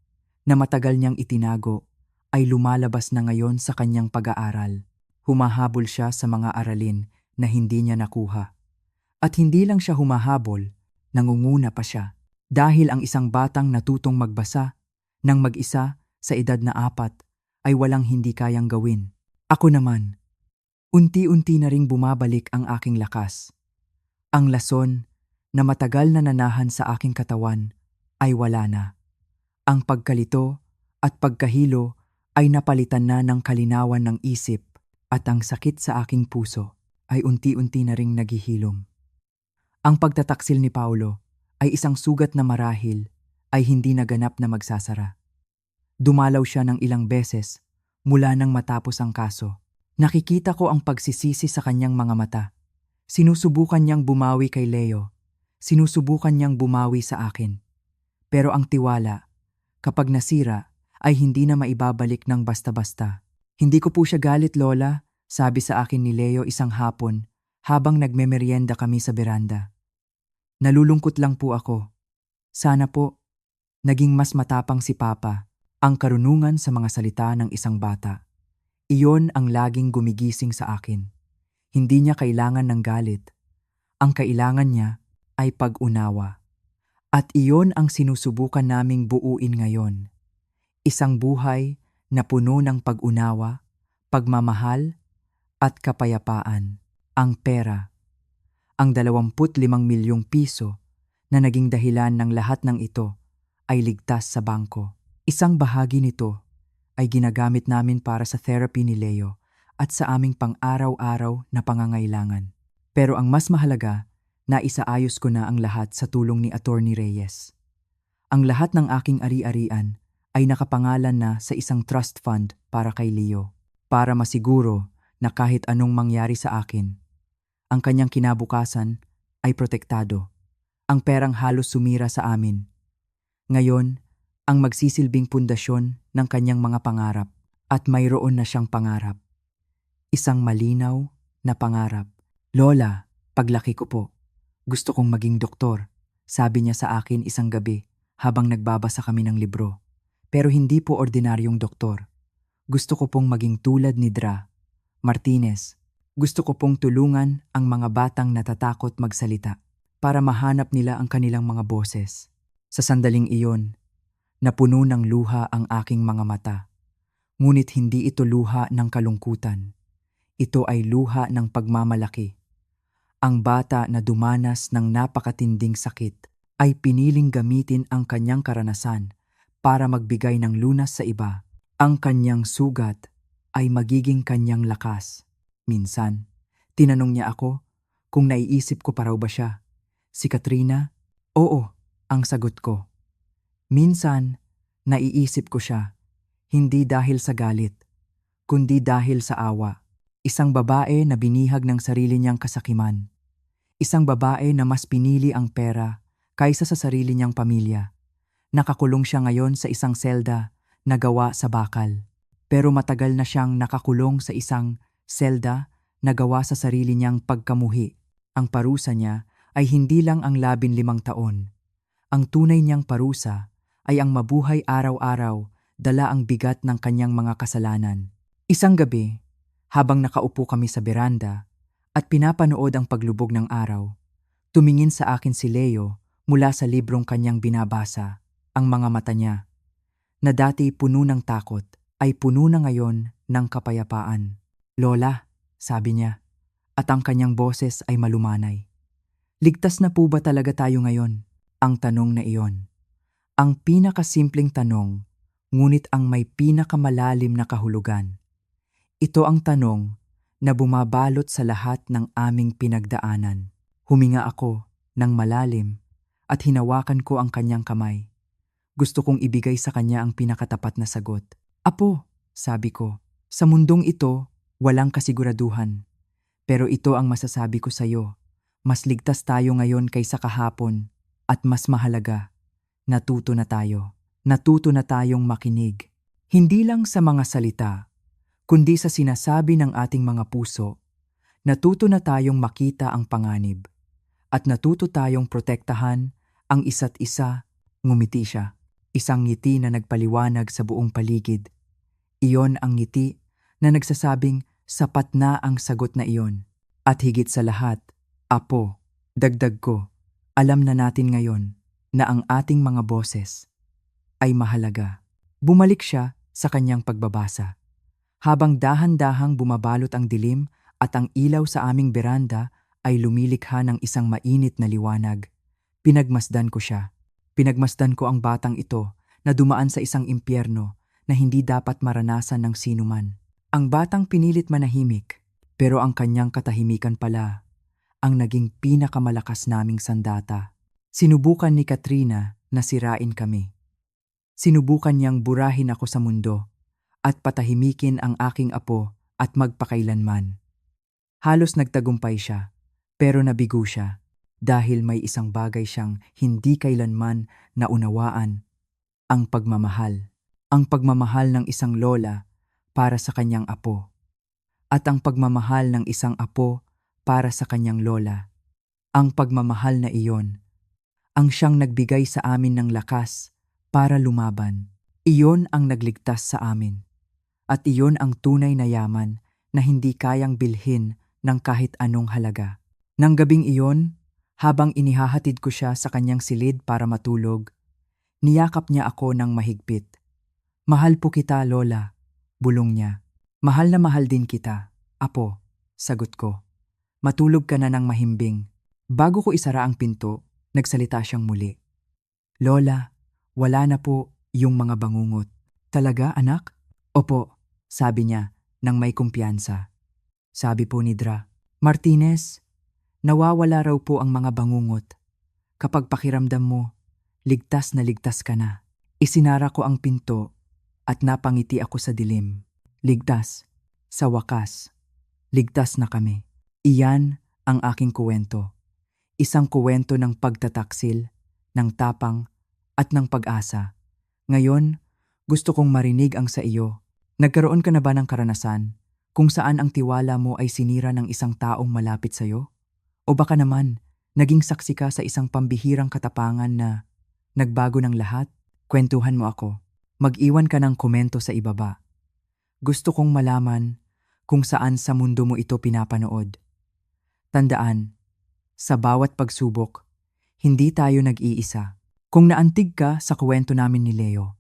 na matagal niyang itinago, ay lumalabas na ngayon sa kanyang pag-aaral. Humahabol siya sa mga aralin na hindi niya nakuha. At hindi lang siya humahabol, nangunguna pa siya. Dahil ang isang batang natutong magbasa ng mag-isa sa edad na 4 ay walang hindi kayang gawin. Ako naman, unti-unti na ring bumabalik ang aking lakas. Ang lason na matagal na nanahan sa aking katawan ay wala na. Ang pagkalito at pagkahilo ay napalitan na ng kalinawan ng isip at ang sakit sa aking puso ay unti-unti na ring naghihilom. Ang pagtataksil ni Paulo ay isang sugat na marahil ay hindi naganap na magsasara. Dumalaw siya ng ilang beses mula nang matapos ang kaso. Nakikita ko ang pagsisisi sa kanyang mga mata. Sinusubukan niyang bumawi kay Leo. Sinusubukan niyang bumawi sa akin. Pero ang tiwala, kapag nasira, ay hindi na maibabalik ng basta-basta. Hindi ko po siya galit, Lola, sabi sa akin ni Leo isang hapon habang nagmemeryenda kami sa beranda. Nalulungkot lang po ako. Sana po, naging mas matapang si Papa. Ang karunungan sa mga salita ng isang bata. Iyon ang laging gumigising sa akin. Hindi niya kailangan ng galit. Ang kailangan niya ay pag-unawa. At iyon ang sinusubukan naming buuin ngayon. Isang buhay na puno ng pag-unawa, pagmamahal, at kapayapaan. Ang pera, ang 25 milyong piso na naging dahilan ng lahat ng ito ay ligtas sa bangko. Isang bahagi nito ay ginagamit namin para sa therapy ni Leo at sa aming pang-araw-araw na pangangailangan. Pero ang mas mahalaga, naisaayos ko na ang lahat sa tulong ni Attorney Reyes. Ang lahat ng aking ari-arian ay nakapangalan na sa isang trust fund para kay Leo, para masiguro na kahit anong mangyari sa akin, ang kanyang kinabukasan ay protektado. Ang perang halos sumira sa amin. Ngayon, ang magsisilbing pundasyon ng kanyang mga pangarap, at mayroon na siyang pangarap. Isang malinaw na pangarap. Lola, paglaki ko po, gusto kong maging doktor, sabi niya sa akin isang gabi habang nagbabasa kami ng libro. Pero hindi po ordinaryong doktor. Gusto ko pong maging tulad ni Dra. Martinez. Gusto ko pong tulungan ang mga batang natatakot magsalita para mahanap nila ang kanilang mga boses. Sa sandaling iyon, napuno ng luha ang aking mga mata. Ngunit hindi ito luha ng kalungkutan. Ito ay luha ng pagmamalaki. Ang bata na dumanas ng napakatinding sakit ay piniling gamitin ang kanyang karanasan para magbigay ng lunas sa iba. Ang kanyang sugat ay magiging kanyang lakas. Minsan, tinanong niya ako kung naiisip ko pa raw ba siya. Si Katrina? Oo, ang sagot ko. Minsan, naiisip ko siya. Hindi dahil sa galit, kundi dahil sa awa. Isang babae na binihag ng sarili niyang kasakiman. Isang babae na mas pinili ang pera kaysa sa sarili niyang pamilya. Nakakulong siya ngayon sa isang selda na gawa sa bakal. Pero matagal na siyang nakakulong sa isang selda na gawa sa sarili niyang pagkamuhi. Ang parusa niya ay hindi lang ang 15 taon. Ang tunay niyang parusa ay ang mabuhay araw-araw dala ang bigat ng kanyang mga kasalanan. Isang gabi, habang nakaupo kami sa beranda at pinapanood ang paglubog ng araw, tumingin sa akin si Leo mula sa librong kanyang binabasa. Ang mga mata niya, na dati puno ng takot, ay puno na ngayon ng kapayapaan. Lola, sabi niya, at ang kanyang boses ay malumanay. Ligtas na po ba talaga tayo ngayon? Ang tanong na iyon. Ang pinakasimpleng tanong, ngunit ang may pinakamalalim na kahulugan. Ito ang tanong na bumabalot sa lahat ng aming pinagdaanan. Huminga ako ng malalim at hinawakan ko ang kanyang kamay. Gusto kong ibigay sa kanya ang pinakatapat na sagot. Apo, sabi ko, sa mundong ito, walang kasiguraduhan. Pero ito ang masasabi ko sa iyo. Mas ligtas tayo ngayon kaysa kahapon at mas mahalaga, natuto na tayo. Natuto na tayong makinig. Hindi lang sa mga salita, kundi sa sinasabi ng ating mga puso. Natuto na tayong makita ang panganib. At natuto tayong protektahan ang isa't isa. Ngumiti siya. Isang ngiti na nagpaliwanag sa buong paligid. Iyon ang ngiti na nagsasabing sapat na ang sagot na iyon. At higit sa lahat, Apo, dagdag ko, alam na natin ngayon na ang ating mga boses ay mahalaga. Bumalik siya sa kanyang pagbabasa. Habang dahan-dahang bumabalot ang dilim at ang ilaw sa aming beranda ay lumilikha ng isang mainit na liwanag, pinagmasdan ko siya. Pinagmasdan ko ang batang ito na dumaan sa isang impyerno na hindi dapat maranasan ng sinuman. Ang batang pinilit manahimik, pero ang kanyang katahimikan pala ang naging pinakamalakas naming sandata. Sinubukan ni Katrina na sirain kami. Sinubukan niyang burahin ako sa mundo at patahimikin ang aking apo at magpakailanman. Halos nagtagumpay siya, pero nabigo siya dahil may isang bagay siyang hindi kailanman naunawaan, ang pagmamahal. Ang pagmamahal ng isang lola para sa kanyang apo at ang pagmamahal ng isang apo para sa kanyang lola. Ang pagmamahal na iyon ang siyang nagbigay sa amin ng lakas para lumaban. Iyon ang nagligtas sa amin. At iyon ang tunay na yaman na hindi kayang bilhin ng kahit anong halaga. Nang gabing iyon, habang inihahatid ko siya sa kanyang silid para matulog, niyakap niya ako ng mahigpit. Mahal po kita, Lola, bulong niya. Mahal na mahal din kita, Apo, sagot ko. Matulog ka na ng mahimbing. Bago ko isara ang pinto, nagsalita siyang muli. Lola, wala na po yung mga bangungot. Talaga, anak? Opo, sabi niya nang may kumpiyansa. Sabi po ni Dra. Martinez, nawawala raw po ang mga bangungot. Kapag pakiramdam mo, ligtas na ligtas ka na. Isinara ko ang pinto at napangiti ako sa dilim. Ligtas. Sa wakas, ligtas na kami. Iyan ang aking kuwento. Isang kuwento ng pagtataksil, ng tapang, at ng pag-asa. Ngayon, gusto kong marinig ang sa iyo. Nagkaroon ka na ba ng karanasan kung saan ang tiwala mo ay sinira ng isang taong malapit sa iyo? O baka naman, naging saksi ka sa isang pambihirang katapangan na nagbago ng lahat? Kwentuhan mo ako. Mag-iwan ka ng komento sa ibaba. Gusto kong malaman kung saan sa mundo mo ito pinapanood. Tandaan, sa bawat pagsubok, hindi tayo nag-iisa. Kung naantig ka sa kwento namin ni Leo,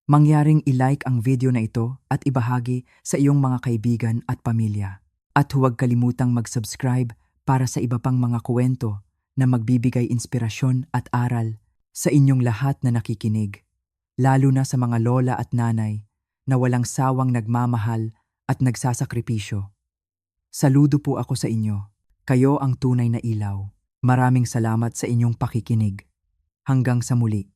mangyaring i-like ang video na ito at ibahagi sa iyong mga kaibigan at pamilya. At huwag kalimutang mag-subscribe para sa iba pang mga kwento na magbibigay inspirasyon at aral sa inyong lahat na nakikinig, lalo na sa mga lola at nanay na walang sawang nagmamahal at nagsasakripisyo. Saludo po ako sa inyo. Kayo ang tunay na ilaw. Maraming salamat sa inyong pakikinig. Hanggang sa muli.